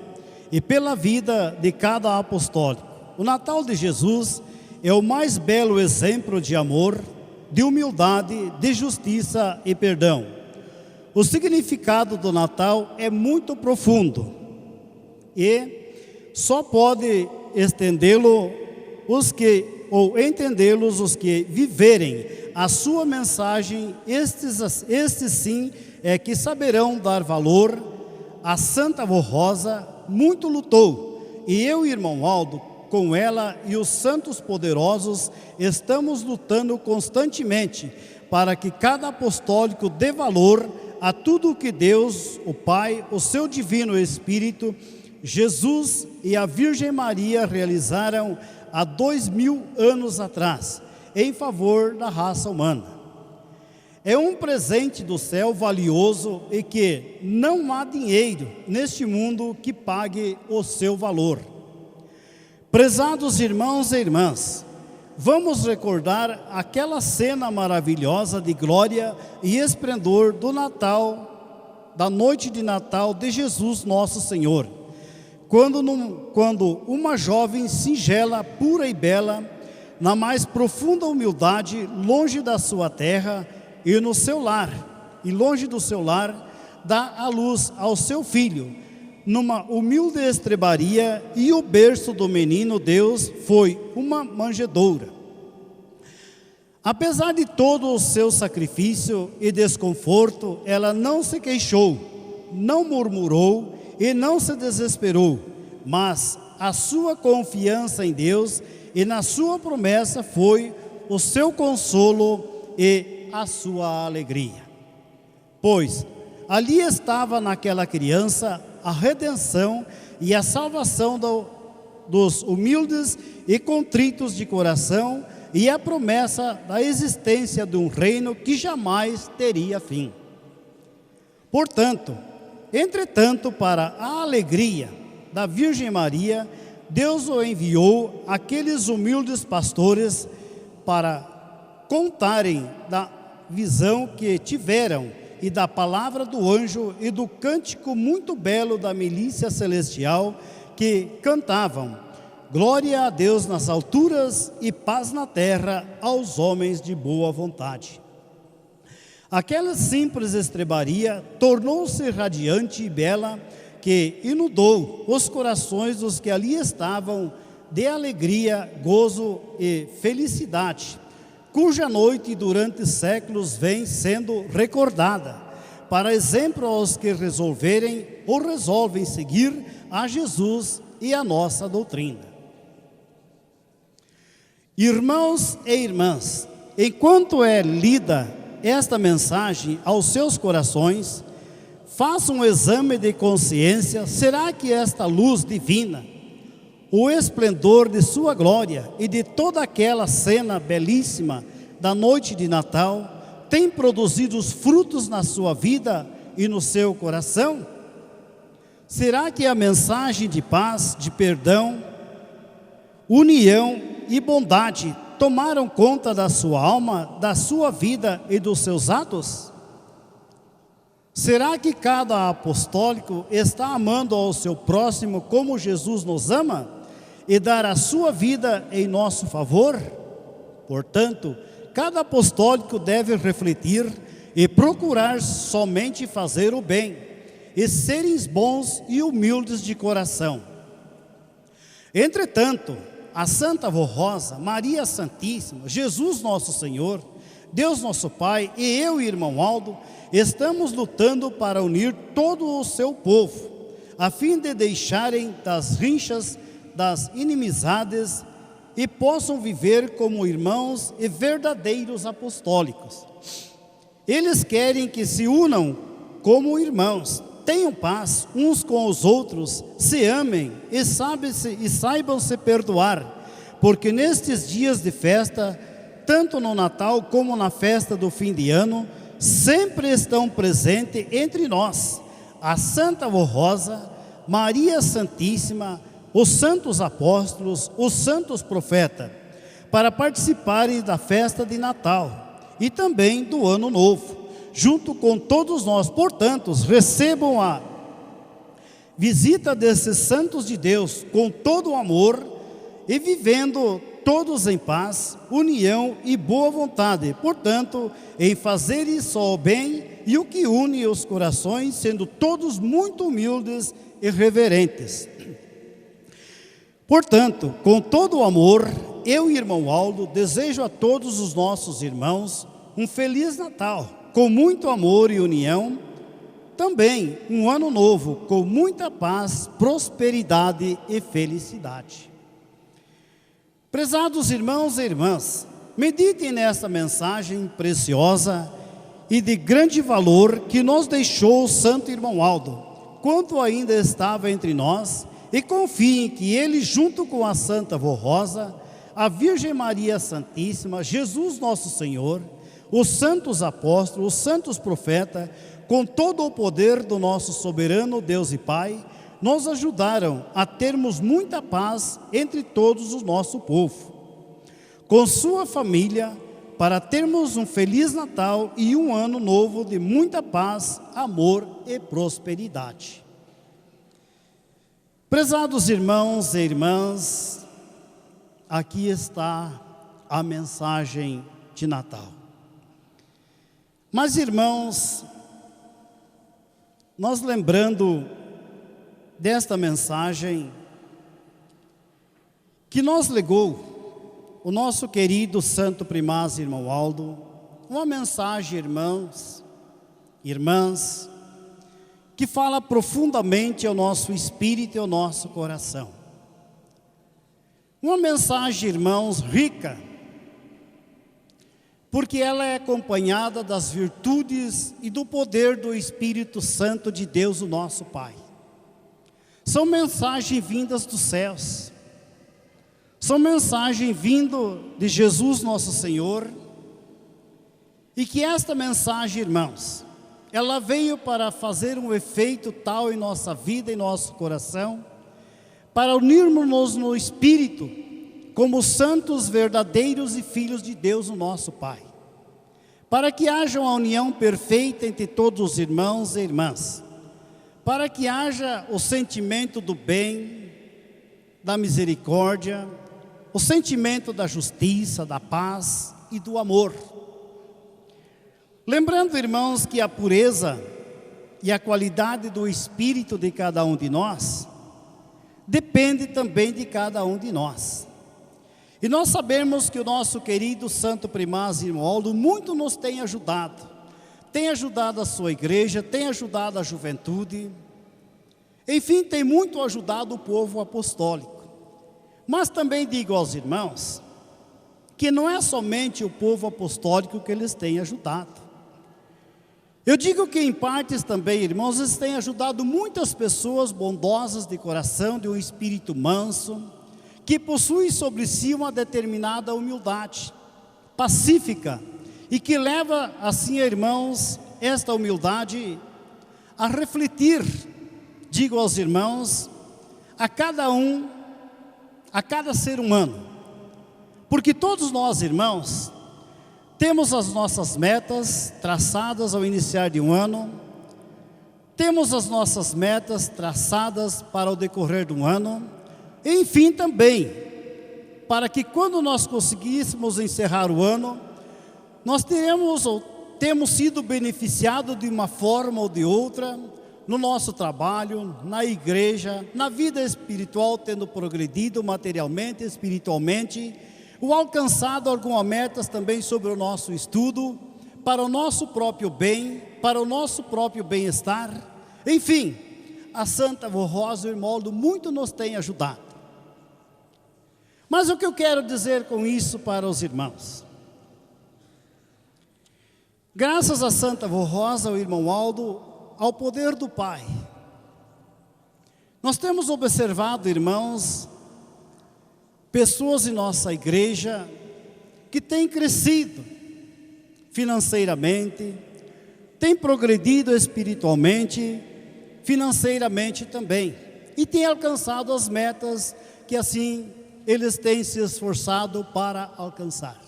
e pela vida de cada apostólico. O Natal de Jesus é o mais belo exemplo de amor, de humildade, de justiça e perdão. O significado do Natal é muito profundo e só pode estendê-lo entendê-los os que viverem a sua mensagem. Estes sim é que saberão dar valor. A Santa Avó Rosa muito lutou, e eu, irmão Aldo, com ela e os santos poderosos, estamos lutando constantemente para que cada apostólico dê valor a tudo o que Deus, o Pai, o seu Divino Espírito, Jesus e a Virgem Maria realizaram há 2000 anos atrás, em favor da raça humana. É um presente do céu valioso e que não há dinheiro neste mundo que pague o seu valor. Prezados irmãos e irmãs, vamos recordar aquela cena maravilhosa de glória e esplendor do Natal, da noite de Natal de Jesus nosso Senhor, quando uma jovem singela, pura e bela, na mais profunda humildade, longe da sua terra e no seu lar, e longe do seu lar, dá à luz ao seu filho, numa humilde estrebaria, e o berço do menino Deus foi uma manjedoura. Apesar de todo o seu sacrifício e desconforto, ela não se queixou, não murmurou e não se desesperou, mas a sua confiança em Deus e na sua promessa foi o seu consolo e a sua alegria. Pois ali estava naquela criança a redenção e a salvação dos humildes e contritos de coração, e a promessa da existência de um reino que jamais teria fim. Entretanto, para a alegria da Virgem Maria, Deus o enviou aqueles humildes pastores para contarem da visão que tiveram e da palavra do anjo e do cântico muito belo da milícia celestial que cantavam: glória a Deus nas alturas e paz na terra aos homens de boa vontade. Aquela simples estrebaria tornou-se radiante e bela, que inundou os corações dos que ali estavam de alegria, gozo e felicidade, cuja noite durante séculos vem sendo recordada, para exemplo aos que resolverem ou resolvem seguir a Jesus e a nossa doutrina. Irmãos e irmãs, enquanto é lida esta mensagem aos seus corações, faça um exame de consciência. Será que esta luz divina, o esplendor de sua glória e de toda aquela cena belíssima da noite de Natal tem produzido os frutos na sua vida e no seu coração? Será que a mensagem de paz, de perdão, união e bondade tomaram conta da sua alma, da sua vida e dos seus atos? Será que cada apostólico está amando ao seu próximo como Jesus nos ama e dar a sua vida em nosso favor? Portanto, cada apostólico deve refletir e procurar somente fazer o bem e serem bons e humildes de coração. Entretanto, a Santa Avó Rosa, Maria Santíssima, Jesus nosso Senhor, Deus nosso Pai e eu, irmão Aldo, estamos lutando para unir todo o seu povo, a fim de deixarem das rinchas, das inimizades e possam viver como irmãos e verdadeiros apostólicos. Eles querem que se unam como irmãos, tenham paz uns com os outros, se amem e saibam se perdoar, porque nestes dias de festa, tanto no Natal como na festa do fim de ano, sempre estão presentes entre nós a Santa Avó Rosa, Maria Santíssima, os santos apóstolos, os santos profetas, para participarem da festa de Natal e também do Ano Novo, junto com todos nós. Portanto, recebam a visita desses santos de Deus com todo o amor e vivendo todos em paz, união e boa vontade. Portanto, em fazerem só o bem e o que une os corações, sendo todos muito humildes e reverentes. Portanto, com todo o amor, eu e irmão Aldo desejo a todos os nossos irmãos um Feliz Natal, com muito amor e união, também um ano novo, com muita paz, prosperidade e felicidade. Prezados irmãos e irmãs, meditem nesta mensagem preciosa e de grande valor que nos deixou o Santo Irmão Aldo, quando ainda estava entre nós, e confiem que ele, junto com a Santa Avó Rosa, a Virgem Maria Santíssima, Jesus nosso Senhor, os santos apóstolos, os santos profetas, com todo o poder do nosso soberano Deus e Pai, nos ajudaram a termos muita paz entre todos o nosso povo, com sua família, para termos um Feliz Natal e um Ano Novo de muita paz, amor e prosperidade. Prezados irmãos e irmãs, aqui está a mensagem de Natal. Mas irmãos, nós lembrando desta mensagem que nos legou o nosso querido Santo Primaz Irmão Aldo, uma mensagem, irmãos, irmãs, que fala profundamente ao nosso espírito e ao nosso coração. Uma mensagem, irmãos, rica, porque ela é acompanhada das virtudes e do poder do Espírito Santo de Deus, o nosso Pai. São mensagens vindas dos céus, são mensagens vindas de Jesus nosso Senhor, e que esta mensagem, irmãos, ela veio para fazer um efeito tal em nossa vida, em nosso coração, para unirmos-nos no Espírito, como santos verdadeiros e filhos de Deus, o nosso Pai. Para que haja uma união perfeita entre todos os irmãos e irmãs. Para que haja o sentimento do bem, da misericórdia, o sentimento da justiça, da paz e do amor. Lembrando, irmãos, que a pureza e a qualidade do espírito de cada um de nós depende também de cada um de nós. E nós sabemos que o nosso querido Santo Primaz Irmão Aldo muito nos tem ajudado a sua igreja, tem ajudado a juventude, enfim, tem muito ajudado o povo apostólico. Mas também digo aos irmãos que não é somente o povo apostólico que eles têm ajudado. Eu digo que em partes também, irmãos, eles têm ajudado muitas pessoas bondosas de coração, de um espírito manso, que possuem sobre si uma determinada humildade, pacífica, e que leva assim, irmãos, esta humildade a refletir, digo aos irmãos, a cada um, a cada ser humano, porque todos nós, irmãos, temos as nossas metas traçadas ao iniciar de um ano, temos as nossas metas traçadas para o decorrer de um ano, enfim também, para que quando nós conseguíssemos encerrar o ano, nós temos sido beneficiados de uma forma ou de outra, no nosso trabalho, na igreja, na vida espiritual, tendo progredido materialmente, espiritualmente, ou alcançado algumas metas também sobre o nosso estudo, para o nosso próprio bem, para o nosso próprio bem-estar. Enfim, a Santa Vó Rosa, o irmão Aldo, muito nos tem ajudado. Mas o que eu quero dizer com isso para os irmãos? Graças a Santa Vó Rosa, o irmão Aldo, ao poder do Pai, nós temos observado, irmãos, pessoas em nossa igreja que têm crescido financeiramente, têm progredido espiritualmente, financeiramente também, e têm alcançado as metas que assim eles têm se esforçado para alcançar.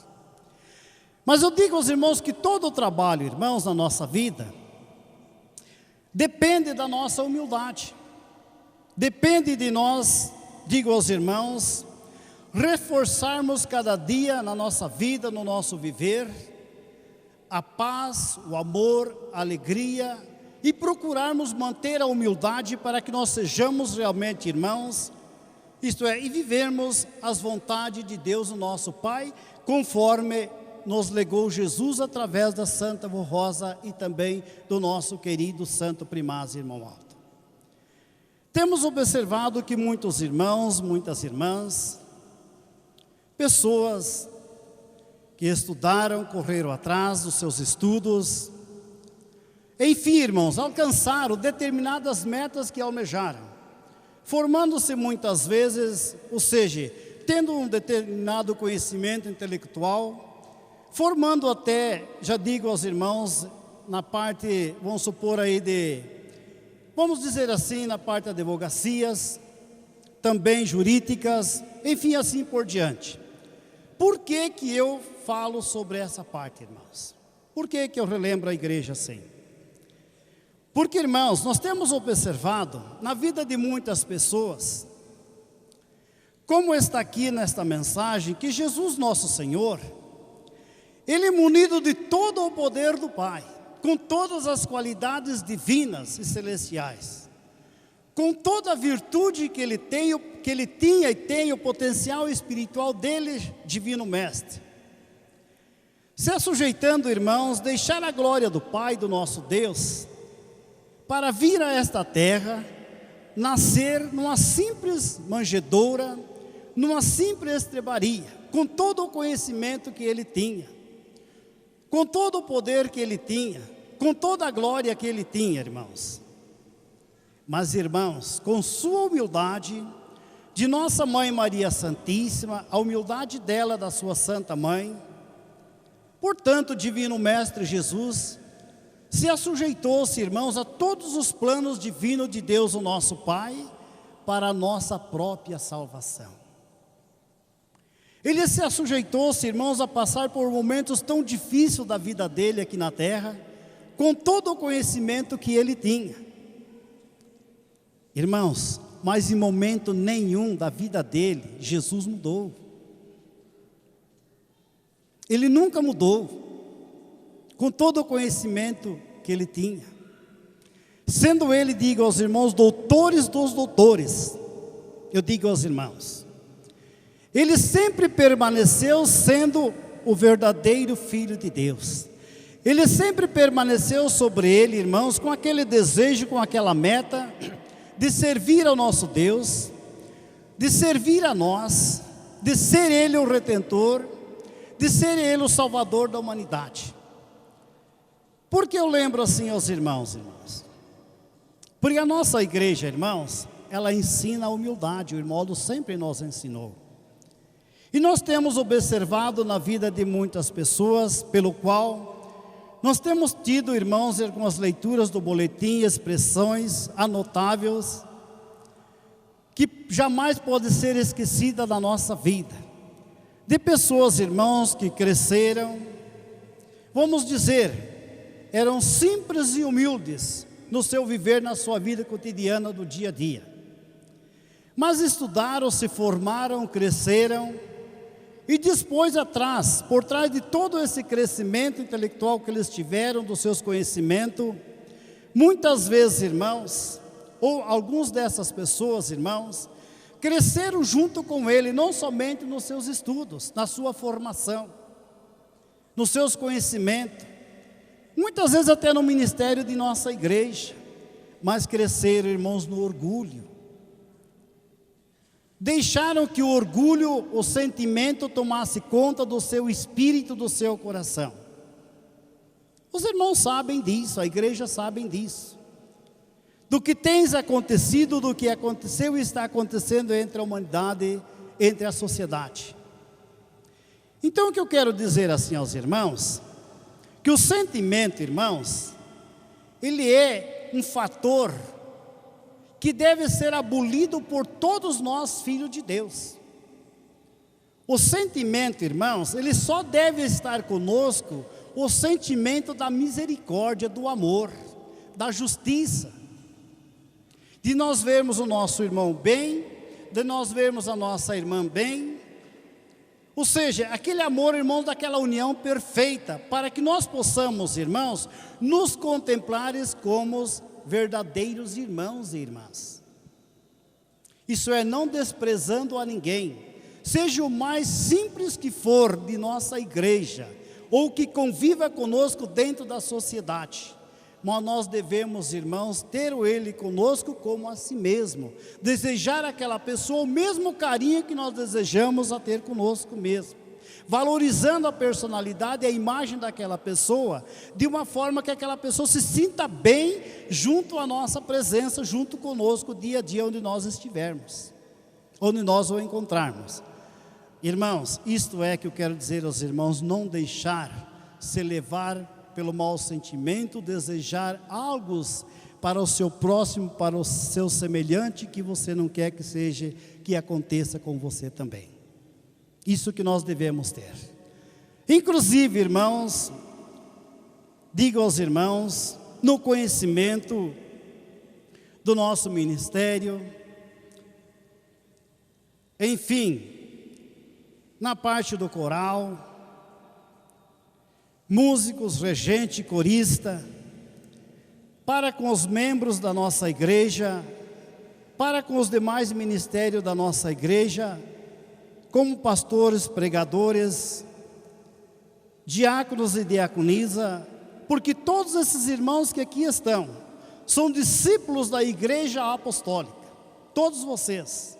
Mas eu digo aos irmãos que todo o trabalho, irmãos, na nossa vida, depende da nossa humildade, depende de nós, digo aos irmãos, reforçarmos cada dia na nossa vida, no nosso viver, a paz, o amor, a alegria, e procurarmos manter a humildade para que nós sejamos realmente irmãos, isto é, e vivermos as vontades de Deus, o nosso Pai, conforme nos legou Jesus através da Santa Vó Rosa e também do nosso querido Santo Primaz Irmão Aldo. Temos observado que muitos irmãos, muitas irmãs, pessoas que estudaram, correram atrás dos seus estudos, enfim, irmãos, alcançaram determinadas metas que almejaram, formando-se muitas vezes, ou seja, tendo um determinado conhecimento intelectual, formando até, já digo aos irmãos, na parte, vamos supor aí vamos dizer assim, na parte de advocacias, também jurídicas, enfim, assim por diante. Por que que eu falo sobre essa parte, irmãos? Por que que eu relembro a igreja assim? Porque, irmãos, nós temos observado na vida de muitas pessoas, como está aqui nesta mensagem, que Jesus nosso Senhor, Ele é munido de todo o poder do Pai, com todas as qualidades divinas e celestiais, com toda a virtude que Ele tinha e tem o potencial espiritual dele, Divino Mestre. Se assujeitando, irmãos, deixar a glória do Pai, do nosso Deus, para vir a esta terra, nascer numa simples manjedoura, numa simples estrebaria, com todo o conhecimento que Ele tinha, com todo o poder que Ele tinha, com toda a glória que Ele tinha, irmãos. Mas, irmãos, com sua humildade, de nossa Mãe Maria Santíssima, a humildade dela, da sua Santa Mãe, portanto, Divino Mestre Jesus, se assujeitou-se, irmãos, a todos os planos divinos de Deus, o nosso Pai, para a nossa própria salvação. Ele se assujeitou-se, irmãos, a passar por momentos tão difíceis da vida dele aqui na terra, com todo o conhecimento que ele tinha. Irmãos, mas em momento nenhum da vida dele, Jesus mudou. Ele nunca mudou, com todo o conhecimento que ele tinha. Sendo ele, digo aos irmãos, doutores dos doutores, eu digo aos irmãos, ele sempre permaneceu sendo o verdadeiro Filho de Deus. Ele sempre permaneceu sobre ele, irmãos, com aquele desejo, com aquela meta de servir ao nosso Deus, de servir a nós, de ser ele o Redentor, de ser ele o Salvador da humanidade. Por que eu lembro assim aos irmãos? Porque a nossa igreja, irmãos, ela ensina a humildade, o irmão sempre nos ensinou. E nós temos observado na vida de muitas pessoas, pelo qual nós temos tido, irmãos, algumas leituras do boletim, expressões anotáveis, que jamais pode ser esquecida da nossa vida. De pessoas, irmãos, que cresceram, vamos dizer, eram simples e humildes no seu viver, na sua vida cotidiana do dia a dia. Mas estudaram, se formaram, cresceram, e depois por trás de todo esse crescimento intelectual que eles tiveram, dos seus conhecimentos, muitas vezes, irmãos, ou alguns dessas pessoas, irmãos, cresceram junto com ele, não somente nos seus estudos, na sua formação, nos seus conhecimentos, muitas vezes até no ministério de nossa igreja, mas cresceram, irmãos, no orgulho. Deixaram que o orgulho, o sentimento tomasse conta do seu espírito, do seu coração. Os irmãos sabem disso, a igreja sabe disso. Do que tem acontecido, do que aconteceu e está acontecendo entre a humanidade, entre a sociedade. Então o que eu quero dizer assim aos irmãos, que o sentimento, irmãos, ele é um fator que deve ser abolido por todos nós, filhos de Deus. O sentimento, irmãos, ele só deve estar conosco, o sentimento da misericórdia, do amor, da justiça, de nós vermos o nosso irmão bem, de nós vermos a nossa irmã bem, ou seja, aquele amor, irmãos, daquela união perfeita, para que nós possamos, irmãos, nos contemplares como verdadeiros irmãos e irmãs. Isso é, não desprezando a ninguém, seja o mais simples que for de nossa igreja, ou que conviva conosco dentro da sociedade, mas nós devemos, irmãos, ter ele conosco como a si mesmo, desejar aquela pessoa o mesmo carinho que nós desejamos a ter conosco mesmo, valorizando a personalidade e a imagem daquela pessoa, de uma forma que aquela pessoa se sinta bem junto à nossa presença, junto conosco, dia a dia onde nós estivermos, onde nós o encontrarmos. Irmãos, isto é que eu quero dizer aos irmãos, não deixar se levar pelo mau sentimento, desejar algo para o seu próximo, para o seu semelhante, que você não quer que seja, que aconteça com você também. Isso que nós devemos ter. Inclusive, irmãos, digo aos irmãos, no conhecimento do nosso ministério, enfim, na parte do coral, músicos, regente, corista, para com os membros da nossa igreja, para com os demais ministérios da nossa igreja, como pastores, pregadores, diáconos e diaconisa, porque todos esses irmãos que aqui estão, são discípulos da igreja apostólica, todos vocês.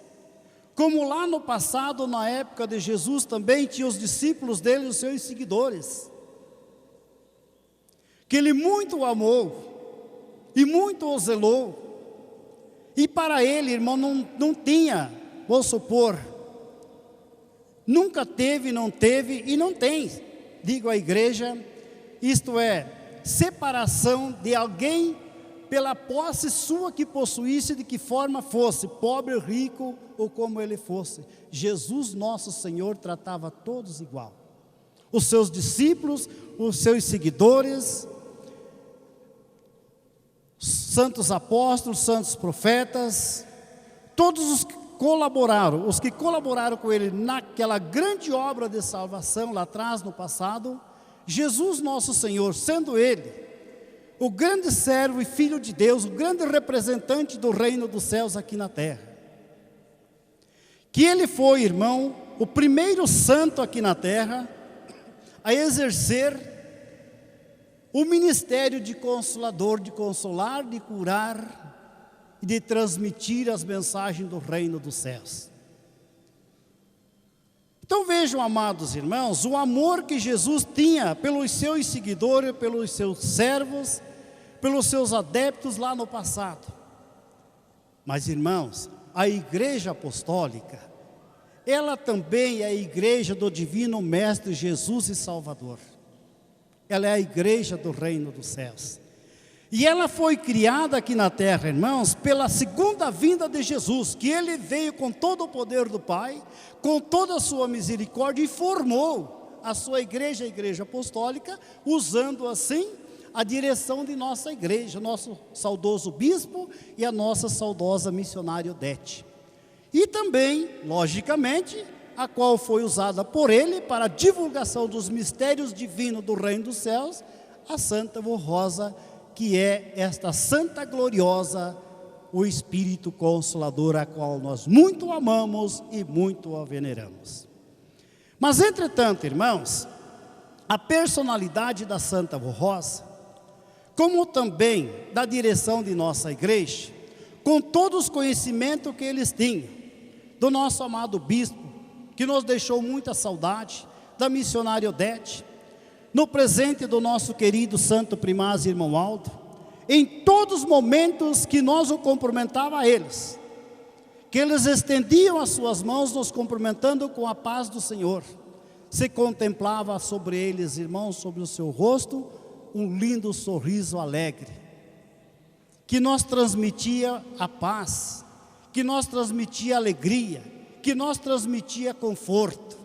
Como lá no passado, na época de Jesus, também tinha os discípulos dele, os seus seguidores, que ele muito amou, e muito o zelou, e para ele, irmão, não tinha, vou supor, nunca teve, não teve e não tem, digo a igreja, isto é, separação de alguém pela posse sua que possuísse, de que forma fosse, pobre, rico ou como ele fosse. Jesus nosso Senhor tratava todos igual, os seus discípulos, os seus seguidores, santos apóstolos, santos profetas, todos os que colaboraram com ele naquela grande obra de salvação lá atrás, no passado, Jesus nosso Senhor, sendo ele o grande servo e filho de Deus, o grande representante do reino dos céus aqui na terra. Que ele foi, irmão, o primeiro santo aqui na terra a exercer o ministério de consolador, de consolar, de curar e de transmitir as mensagens do reino dos céus. Então vejam, amados irmãos, o amor que Jesus tinha pelos seus seguidores, pelos seus servos, pelos seus adeptos lá no passado. Mas, irmãos, a igreja apostólica, ela também é a igreja do divino mestre Jesus e Salvador. Ela é a igreja do reino dos céus. E ela foi criada aqui na terra, irmãos, pela segunda vinda de Jesus, que ele veio com todo o poder do Pai, com toda a sua misericórdia, e formou a sua igreja, a igreja apostólica, usando assim a direção de nossa igreja, nosso saudoso bispo e a nossa saudosa missionária Odete. E também, logicamente, a qual foi usada por ele para a divulgação dos mistérios divinos do reino dos céus, a Santa Rosa, que é esta santa gloriosa, o Espírito Consolador, a qual nós muito amamos e muito a veneramos. Mas, entretanto, irmãos, a personalidade da Santa Rosa, como também da direção de nossa igreja, com todos os conhecimentos que eles tinham, do nosso amado bispo, que nos deixou muita saudade, da missionária Odete, no presente do nosso querido santo primaz irmão Aldo, em todos os momentos que nós o cumprimentava a eles, que eles estendiam as suas mãos nos cumprimentando com a paz do Senhor, se contemplava sobre eles, irmãos, sobre o seu rosto, um lindo sorriso alegre, que nos transmitia a paz, que nos transmitia alegria, que nos transmitia conforto.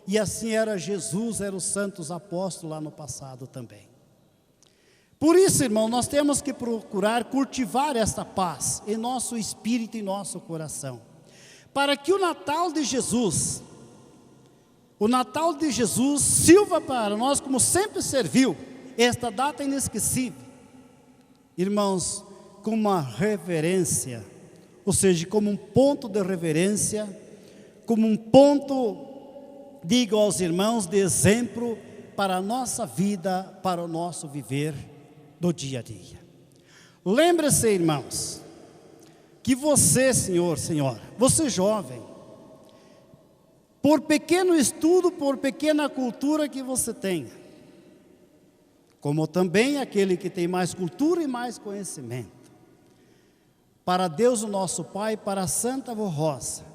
E assim era Jesus, eram os santos apóstolos lá no passado também. Por isso, irmão, nós temos que procurar cultivar esta paz em nosso espírito e nosso coração, para que o Natal de Jesus sirva para nós como sempre serviu, esta data inesquecível, irmãos, com uma reverência, ou seja, como um ponto de reverência, como um ponto, digo aos irmãos, de exemplo para a nossa vida, para o nosso viver do dia a dia. Lembre-se, irmãos, que você, senhora, você jovem, por pequeno estudo, por pequena cultura que você tenha, como também aquele que tem mais cultura e mais conhecimento, para Deus o nosso Pai, para a Santa Rosa,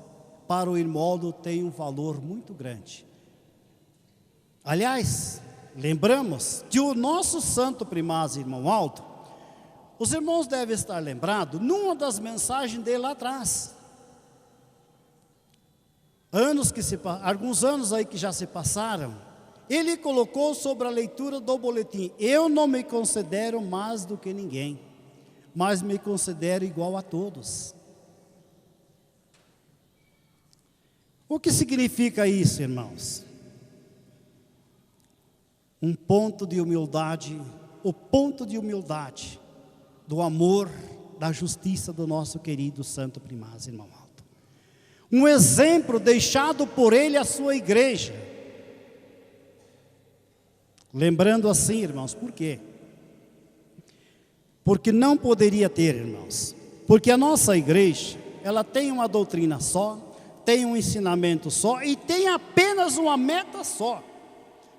para o irmão Aldo tem um valor muito grande. Aliás, lembramos que o nosso santo primaz irmão Aldo, os irmãos devem estar lembrados, numa das mensagens dele lá atrás, alguns anos aí que já se passaram, ele colocou sobre a leitura do boletim: eu não me considero mais do que ninguém, mas me considero igual a todos. O que significa isso, irmãos? Um ponto de humildade, o ponto de humildade, do amor, da justiça do nosso querido santo primaz, irmão Aldo. Um exemplo deixado por ele à sua igreja. Lembrando assim, irmãos, por quê? Porque não poderia ter, irmãos, porque a nossa igreja, ela tem uma doutrina só, tem um ensinamento só e tem apenas uma meta só,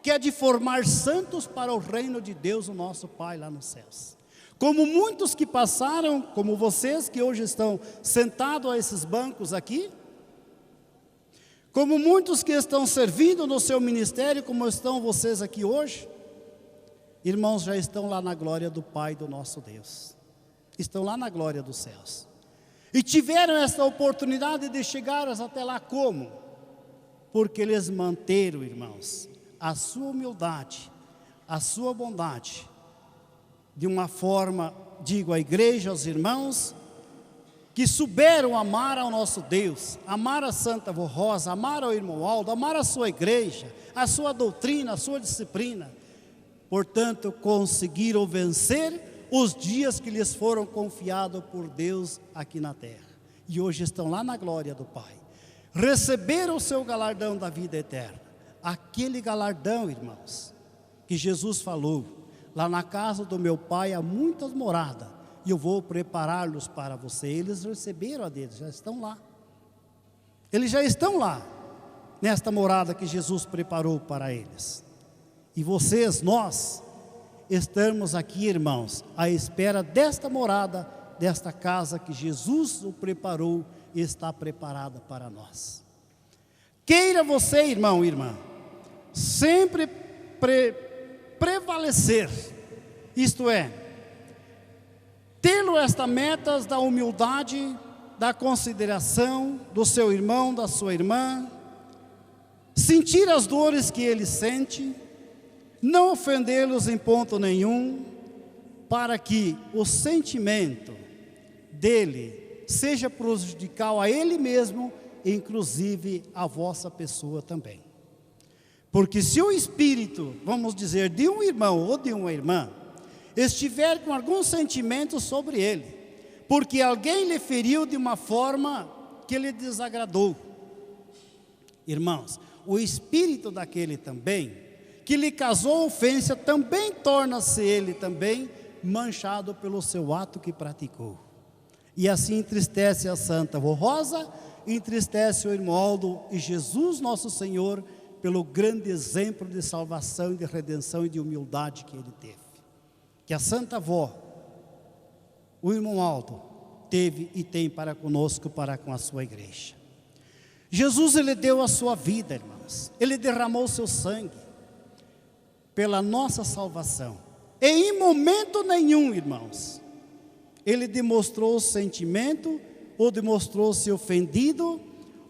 que é de formar santos para o reino de Deus, o nosso Pai lá nos céus. Como muitos que passaram, como vocês que hoje estão sentados a esses bancos aqui, como muitos que estão servindo no seu ministério, como estão vocês aqui hoje, irmãos, já estão lá na glória do Pai do nosso Deus, estão lá na glória dos céus, e tiveram essa oportunidade de chegar até lá como? Porque eles manteram, irmãos, a sua humildade, a sua bondade, de uma forma, digo à igreja, aos irmãos, que souberam amar ao nosso Deus, amar a Santa Avó Rosa, amar ao irmão Aldo, amar a sua igreja, a sua doutrina, a sua disciplina. Portanto, conseguiram vencer os dias que lhes foram confiados por Deus aqui na terra. E hoje estão lá na glória do Pai. Receberam o seu galardão da vida eterna. Aquele galardão, irmãos, que Jesus falou: lá na casa do meu Pai há muitas moradas, e eu vou prepará-los para você. Eles receberam a deles, já estão lá. Eles já estão lá, nesta morada que Jesus preparou para eles. E vocês, nós, estamos aqui, irmãos, à espera desta morada, desta casa que Jesus o preparou e está preparada para nós. Queira você, irmão e irmã, sempre prevalecer, isto é, tê-lo esta meta da humildade, da consideração do seu irmão, da sua irmã, sentir as dores que ele sente, não ofendê-los em ponto nenhum, para que o sentimento dele seja prejudicial a ele mesmo, inclusive a vossa pessoa também. Porque se o espírito, vamos dizer, de um irmão ou de uma irmã, estiver com algum sentimento sobre ele, porque alguém lhe feriu de uma forma que lhe desagradou, irmãos, o espírito daquele também, que lhe causou ofensa, também torna-se ele também manchado pelo seu ato que praticou. E assim entristece a Santa Avó Rosa, entristece o irmão Aldo e Jesus nosso Senhor, pelo grande exemplo de salvação, de redenção e de humildade que ele teve. Que a Santa Avó, o irmão Aldo, teve e tem para conosco, para com a sua igreja. Jesus, ele deu a sua vida, irmãos. Ele derramou o seu sangue pela nossa salvação. E em momento nenhum, irmãos, ele demonstrou sentimento, ou demonstrou-se ofendido,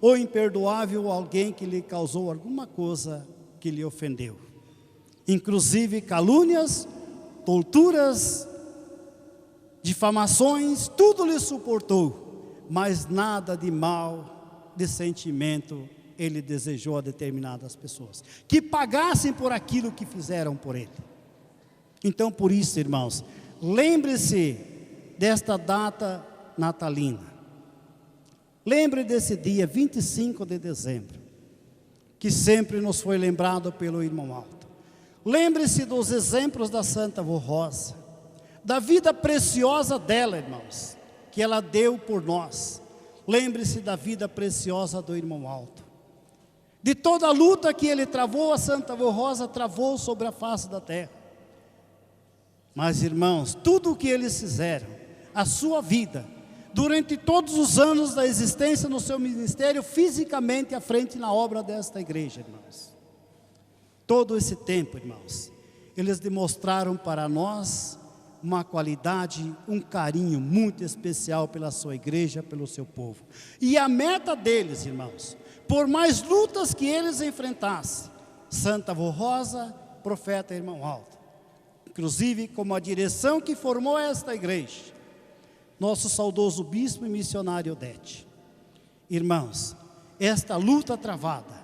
ou imperdoável a alguém que lhe causou alguma coisa que lhe ofendeu. Inclusive calúnias, torturas, difamações, tudo lhe suportou, mas nada de mal, de sentimento, ele desejou a determinadas pessoas, que pagassem por aquilo que fizeram por ele. Então, por isso, irmãos, lembre-se desta data natalina. Lembre desse dia 25 de dezembro, que sempre nos foi lembrado pelo irmão Aldo. Lembre-se dos exemplos da Santa Avó Rosa, da vida preciosa dela, irmãos, que ela deu por nós. Lembre-se da vida preciosa do irmão Aldo, de toda a luta que ele travou, a Santa Avó Rosa travou sobre a face da terra. Mas, irmãos, tudo o que eles fizeram, a sua vida, durante todos os anos da existência no seu ministério, fisicamente à frente na obra desta igreja, irmãos. Todo esse tempo, irmãos, eles demonstraram para nós uma qualidade, um carinho muito especial pela sua igreja, pelo seu povo. E a meta deles, irmãos, por mais lutas que eles enfrentassem, Santa Avó Rosa, profeta irmão Aldo, inclusive como a direção que formou esta igreja, nosso saudoso bispo e missionário Odete. Irmãos, esta luta travada,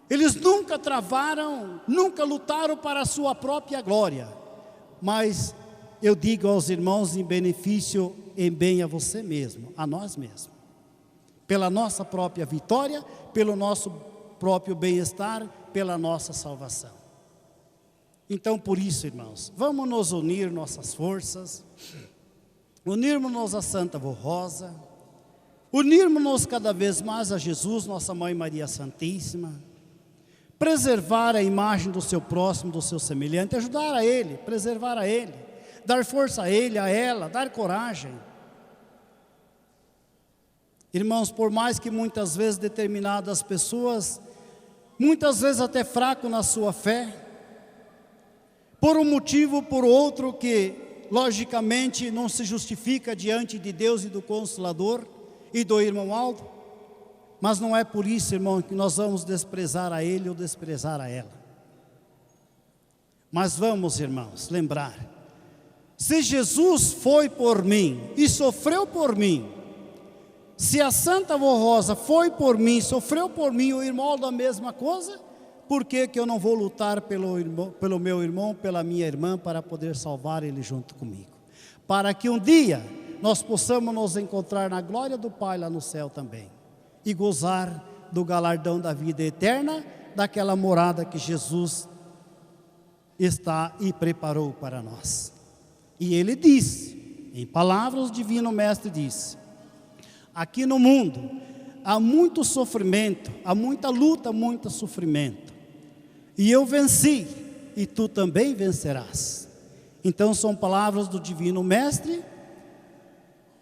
eles nunca travaram, nunca lutaram para a sua própria glória, mas eu digo aos irmãos em benefício, em bem a você mesmo, a nós mesmos, pela nossa própria vitória, pelo nosso próprio bem-estar, pela nossa salvação. Então, por isso, irmãos, vamos nos unir nossas forças, unirmos-nos a Santa Avó Rosa, unirmos-nos cada vez mais a Jesus, nossa Mãe Maria Santíssima, preservar a imagem do seu próximo, do seu semelhante, ajudar a ele, preservar a ele, dar força a ele, a ela, dar coragem. Irmãos, por mais que muitas vezes determinadas pessoas, muitas vezes até fraco na sua fé, por um motivo ou por outro que logicamente não se justifica diante de Deus e do Consolador e do irmão Aldo, mas não é por isso, irmão, que nós vamos desprezar a ele ou desprezar a ela. Mas vamos, irmãos, lembrar, se Jesus foi por mim e sofreu por mim, Se a Santa Avó Rosa foi por mim, sofreu por mim, o irmão da mesma coisa, por que eu não vou lutar pelo meu irmão, pela minha irmã, para poder salvar ele junto comigo? Para que um dia nós possamos nos encontrar na glória do Pai lá no céu também, e gozar do galardão da vida eterna, daquela morada que Jesus está e preparou para nós. E ele disse, em palavras, o Divino Mestre disse: aqui no mundo há muito sofrimento, há muita luta, muito sofrimento, e eu venci, e tu também vencerás. Então são palavras do Divino Mestre,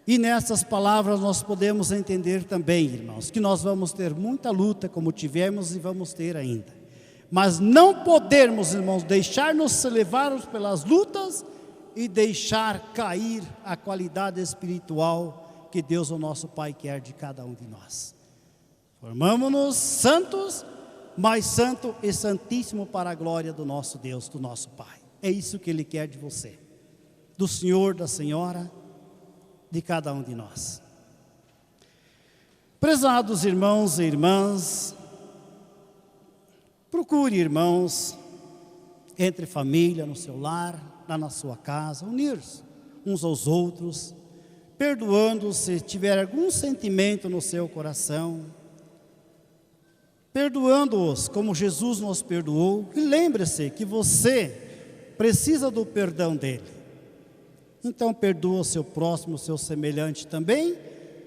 e nessas palavras nós podemos entender também, irmãos, que nós vamos ter muita luta, como tivemos e vamos ter ainda, mas não podemos, irmãos, deixar-nos levar pelas lutas e deixar cair a qualidade espiritual que Deus, o nosso Pai, quer de cada um de nós. Formamos-nos santos, mas santo e santíssimo para a glória do nosso Deus, do nosso Pai. É isso que Ele quer de você, do Senhor, da Senhora, de cada um de nós. Prezados irmãos e irmãs, procure, irmãos, entre família, no seu lar, lá na sua casa, unir-se uns aos outros, perdoando se tiver algum sentimento no seu coração, perdoando-os como Jesus nos perdoou, e lembre-se que você precisa do perdão dele. Então perdoa o seu próximo, o seu semelhante também,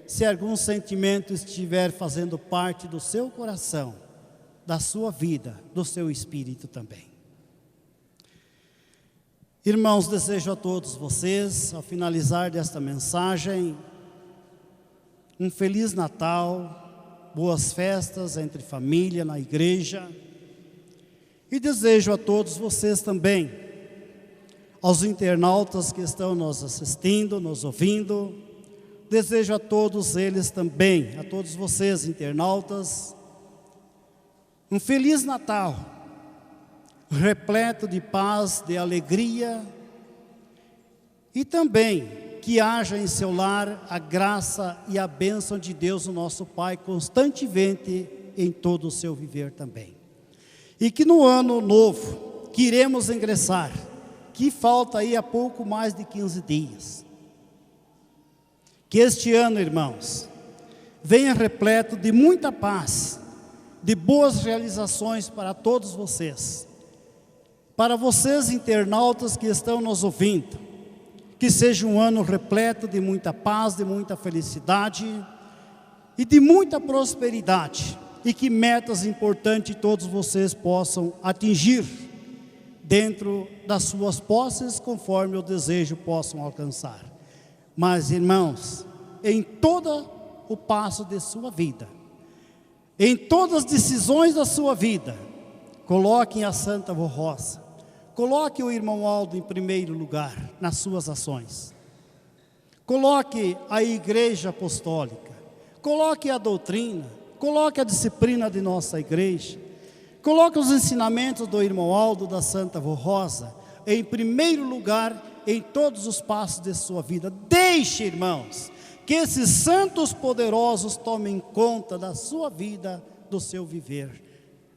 se algum sentimento estiver fazendo parte do seu coração, da sua vida, do seu espírito também. Irmãos, desejo a todos vocês, ao finalizar desta mensagem, um Feliz Natal, boas festas entre família, na igreja, e desejo a todos vocês também, aos internautas que estão nos assistindo, nos ouvindo, desejo a todos eles também, a todos vocês internautas, um Feliz Natal, repleto de paz, de alegria, e também que haja em seu lar a graça e a bênção de Deus, o nosso Pai, constantemente em todo o seu viver também. E que no ano novo, que iremos ingressar, que falta aí a pouco mais de 15 dias, que este ano, irmãos, venha repleto de muita paz, de boas realizações para todos vocês, para vocês internautas que estão nos ouvindo, que seja um ano repleto de muita paz, de muita felicidade e de muita prosperidade, e que metas importantes todos vocês possam atingir dentro das suas posses, conforme o desejo possam alcançar. Mas, irmãos, em todo o passo de sua vida, em todas as decisões da sua vida, coloquem a Santa Avó Rosa, coloque o irmão Aldo em primeiro lugar nas suas ações, coloque a Igreja Apostólica, coloque a doutrina, coloque a disciplina de nossa igreja, coloque os ensinamentos do irmão Aldo, da Santa Avó Rosa, em primeiro lugar em todos os passos de sua vida. Deixe, irmãos, que esses santos poderosos tomem conta da sua vida, do seu viver,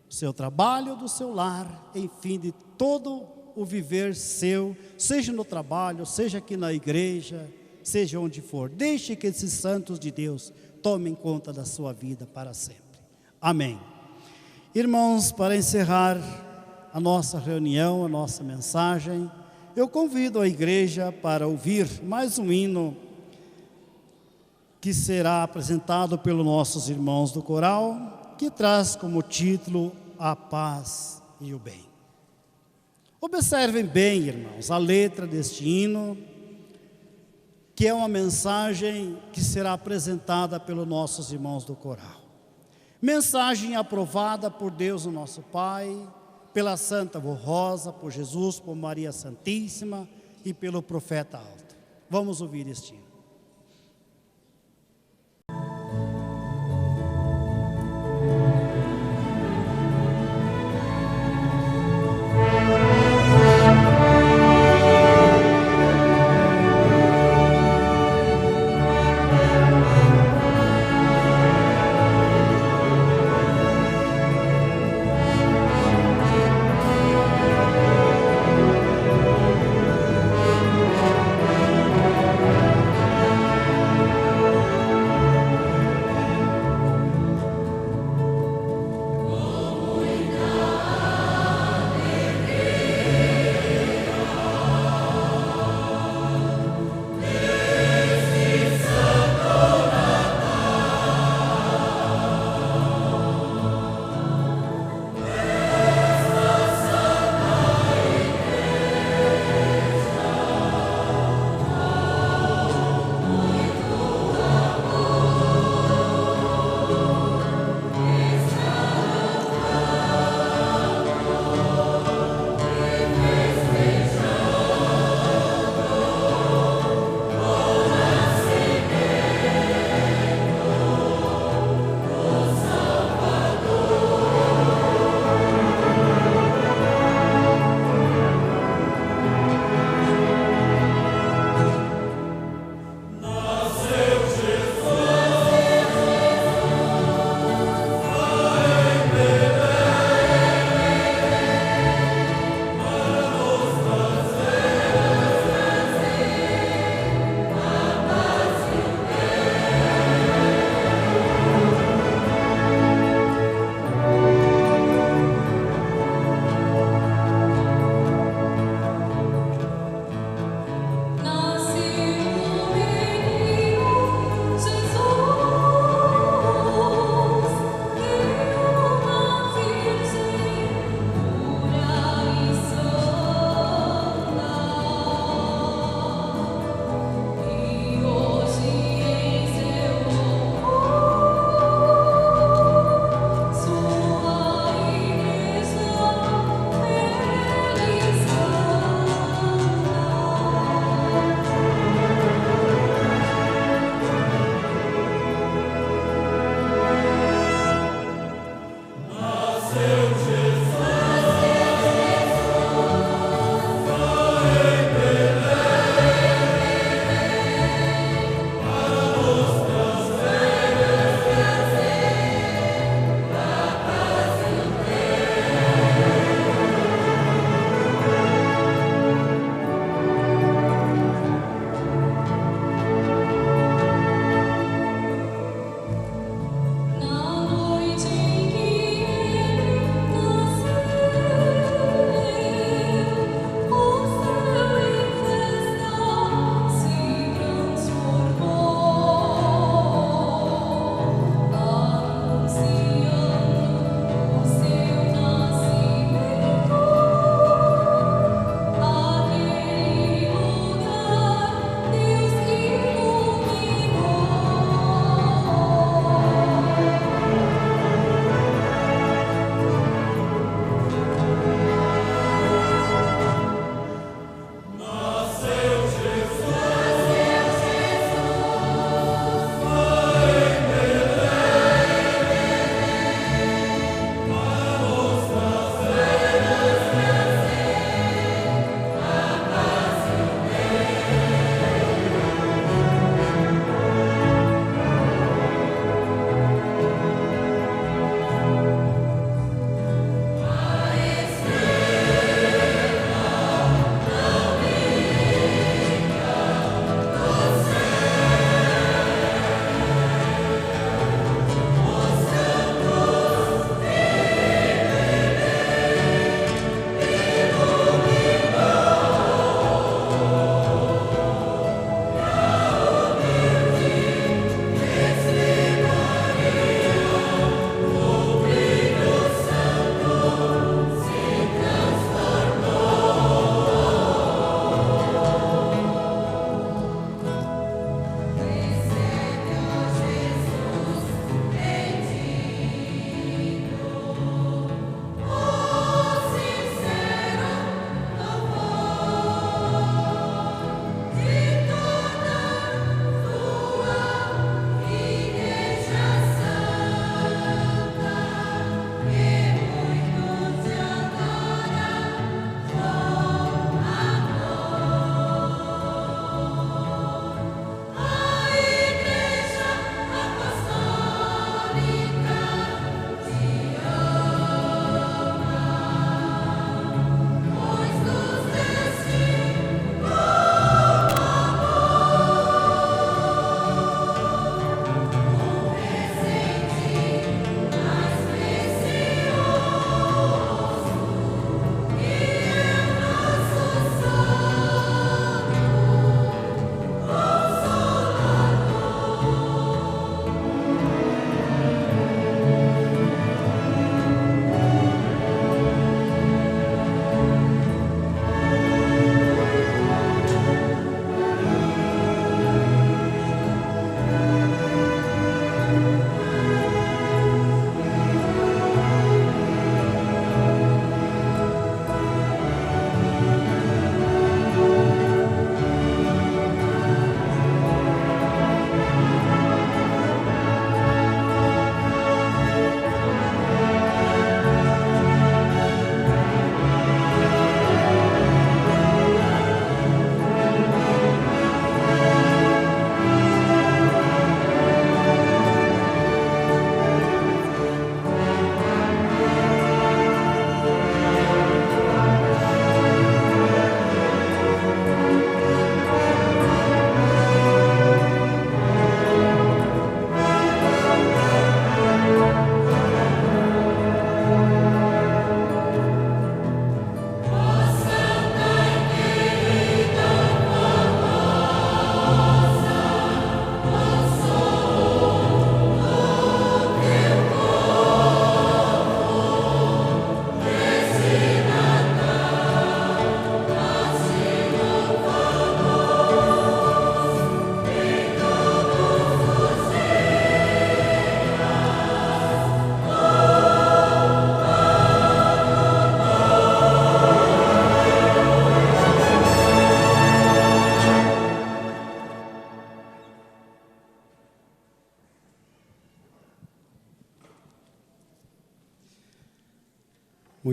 do seu trabalho, do seu lar, enfim, de todo o viver seu, seja no trabalho, seja aqui na igreja, seja onde for. Deixe que esses santos de Deus tomem conta da sua vida para sempre. Amém. Irmãos, para encerrar a nossa reunião, a nossa mensagem, eu convido a igreja para ouvir mais um hino que será apresentado pelos nossos irmãos do coral, que traz como título A Paz e o Bem. Observem bem, irmãos, a letra deste hino, que é uma mensagem que será apresentada pelos nossos irmãos do coral. Mensagem aprovada por Deus, o nosso Pai, pela Santa Avó Rosa, por Jesus, por Maria Santíssima e pelo profeta Alto. Vamos ouvir este hino.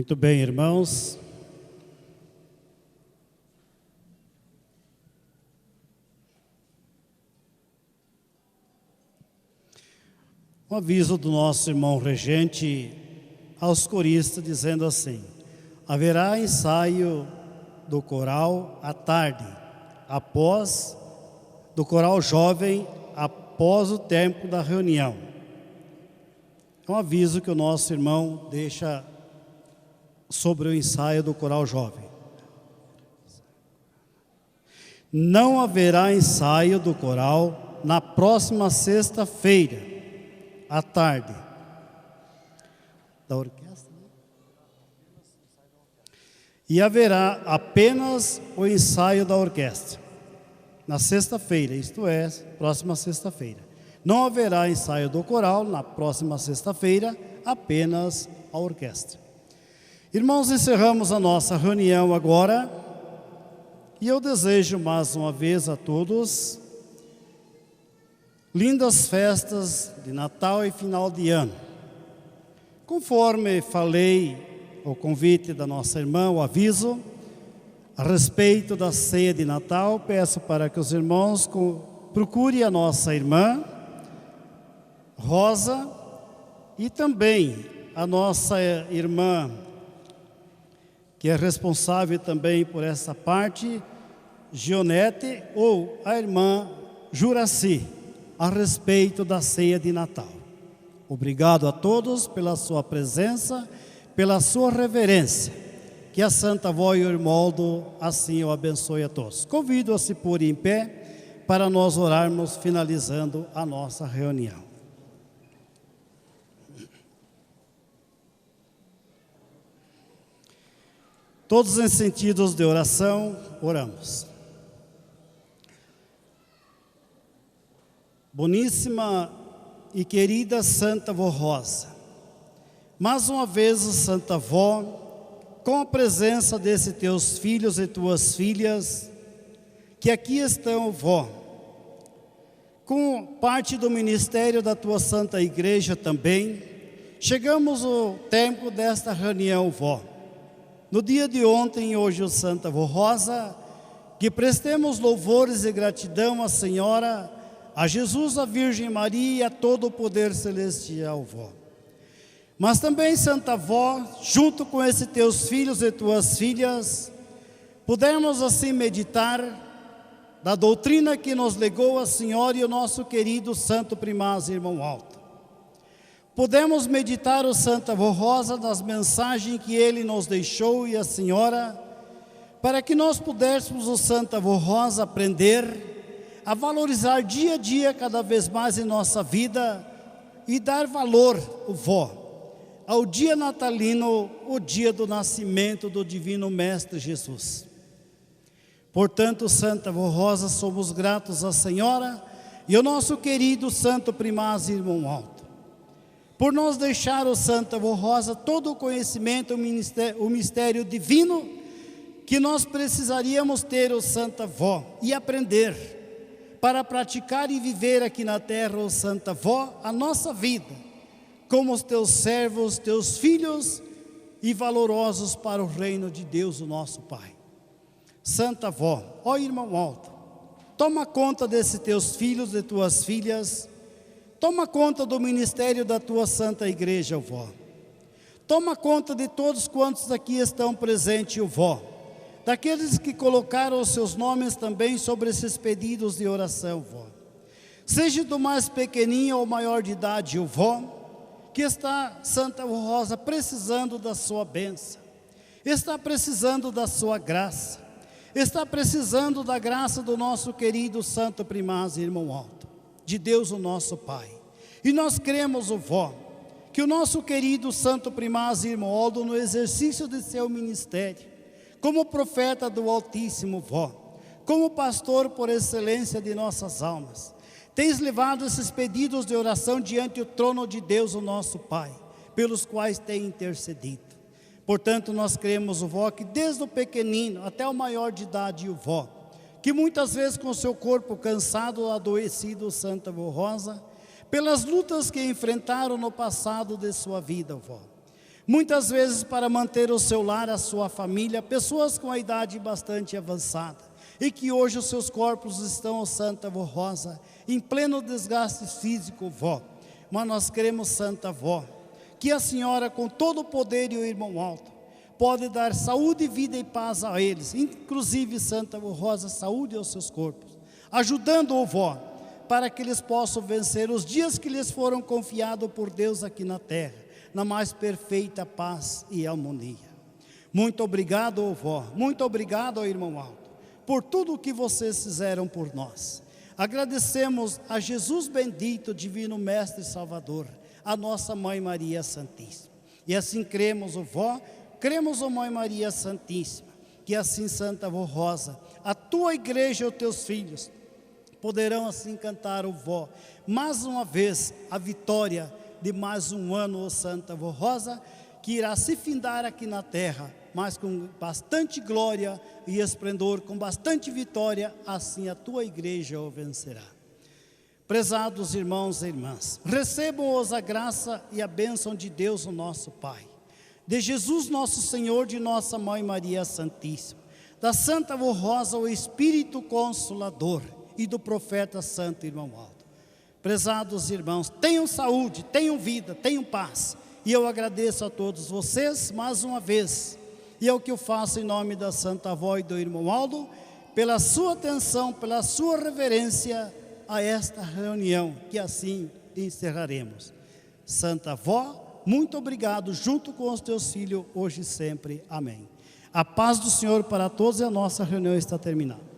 Muito bem, irmãos. Um aviso do nosso irmão regente aos coristas, dizendo assim: haverá ensaio do coral à tarde, do coral jovem, após o tempo da reunião. É um aviso que o nosso irmão deixa sobre o ensaio do coral jovem. Não haverá ensaio do coral na próxima sexta-feira, à tarde. Da orquestra, né? E haverá apenas o ensaio da orquestra. Na sexta-feira, isto é, próxima sexta-feira. Não haverá ensaio do coral na próxima sexta-feira, apenas a orquestra. Irmãos, encerramos a nossa reunião agora e eu desejo mais uma vez a todos lindas festas de Natal e final de ano. Conforme falei, o convite da nossa irmã, o aviso, a respeito da ceia de Natal, peço para que os irmãos procurem a nossa irmã Rosa e também a nossa irmã, que é responsável também por essa parte, Gionete, ou a irmã Juraci, a respeito da ceia de Natal. Obrigado a todos pela sua presença, pela sua reverência. Que a Santa Avó e o Irmoldo assim o abençoe a todos. Convido a se pôr em pé para nós orarmos, finalizando a nossa reunião. Todos em sentidos de oração, oramos. Boníssima e querida Santa Avó Rosa, mais uma vez, Santa Avó, com a presença desses teus filhos e tuas filhas, que aqui estão, vó, com parte do ministério da tua Santa Igreja também, chegamos ao tempo desta reunião, vó. No dia de ontem e hoje, o Santa Avó Rosa, que prestemos louvores e gratidão à Senhora, a Jesus, a Virgem Maria e a todo o poder celestial, vó. Mas também, Santa Avó, junto com esses teus filhos e tuas filhas, pudermos assim meditar da doutrina que nos legou a Senhora e o nosso querido Santo Primaz Irmão Alto. Podemos meditar o Santa Avó Rosa das mensagens que ele nos deixou e a Senhora, para que nós pudéssemos, o Santa Avó Rosa, aprender a valorizar dia a dia cada vez mais em nossa vida e dar valor, vó, ao dia natalino, o dia do nascimento do Divino Mestre Jesus. Portanto, Santa Avó Rosa, somos gratos à Senhora e ao nosso querido Santo Primaz Irmão Alto, por nos deixar, o Santa Avó Rosa, todo o conhecimento, o mistério divino que nós precisaríamos ter, o Santa Avó, e aprender para praticar e viver aqui na terra, o Santa Avó, a nossa vida, como os teus servos, teus filhos e valorosos para o reino de Deus, o nosso Pai. Santa Avó, ó Irmão Alto, toma conta desses teus filhos e tuas filhas. Toma conta do ministério da tua Santa Igreja, vó. Toma conta de todos quantos aqui estão presentes, vó. Daqueles que colocaram os seus nomes também sobre esses pedidos de oração, vó. Seja do mais pequenininho ou maior de idade, vó, que está, Santa Rosa, precisando da sua bênção, está precisando da sua graça, está precisando da graça do nosso querido Santo Primaz Irmão Alto, de Deus o nosso Pai. E nós cremos, vó, que o nosso querido Santo Primaz Irmão Aldo, no exercício de seu ministério, como profeta do Altíssimo, vó, como pastor por excelência de nossas almas, tens levado esses pedidos de oração diante do trono de Deus, o nosso Pai, pelos quais tem intercedido. Portanto, nós cremos, vó, que desde o pequenino até o maior de idade, vó, que muitas vezes com seu corpo cansado, adoecido, Santa Avó Rosa, pelas lutas que enfrentaram no passado de sua vida, vó, Muitas vezes, para manter o seu lar, a sua família, pessoas com a idade bastante avançada, e que hoje os seus corpos estão, Santa Vó Rosa, em pleno desgaste físico, vó. Mas nós queremos, Santa Vó, que a senhora, com todo o poder e o irmão alto, pode dar saúde, vida e paz a eles, inclusive, Santa Vó Rosa, saúde aos seus corpos, ajudando-o, vó, para que eles possam vencer os dias que lhes foram confiados por Deus aqui na terra, na mais perfeita paz e harmonia. Muito obrigado, vó, muito obrigado, irmão alto, por tudo o que vocês fizeram por nós. Agradecemos a Jesus bendito, divino Mestre e Salvador, a nossa Mãe Maria Santíssima. E assim cremos, vó, cremos, Mãe Maria Santíssima, que assim, Santa Vó Rosa, a tua igreja e os teus filhos poderão assim cantar, vó, mais uma vez a vitória de mais um ano, Santa Vó Rosa, que irá se findar aqui na terra, mas com bastante glória e esplendor, com bastante vitória, assim a tua igreja o vencerá. Prezados irmãos e irmãs, recebam-os a graça e a bênção de Deus, o nosso Pai, de Jesus nosso Senhor, de nossa Mãe Maria Santíssima, da Santa Vó Rosa, o Espírito Consolador, e do profeta Santo Irmão Alto. Prezados irmãos, tenham saúde, tenham vida, tenham paz, e eu agradeço a todos vocês mais uma vez, e é o que eu faço em nome da Santa Avó e do Irmão Aldo, pela sua atenção, pela sua reverência a esta reunião, que assim encerraremos. Santa Avó, muito obrigado, junto com os teus filhos, hoje e sempre. Amém. A paz do Senhor para todos, e a nossa reunião está terminada.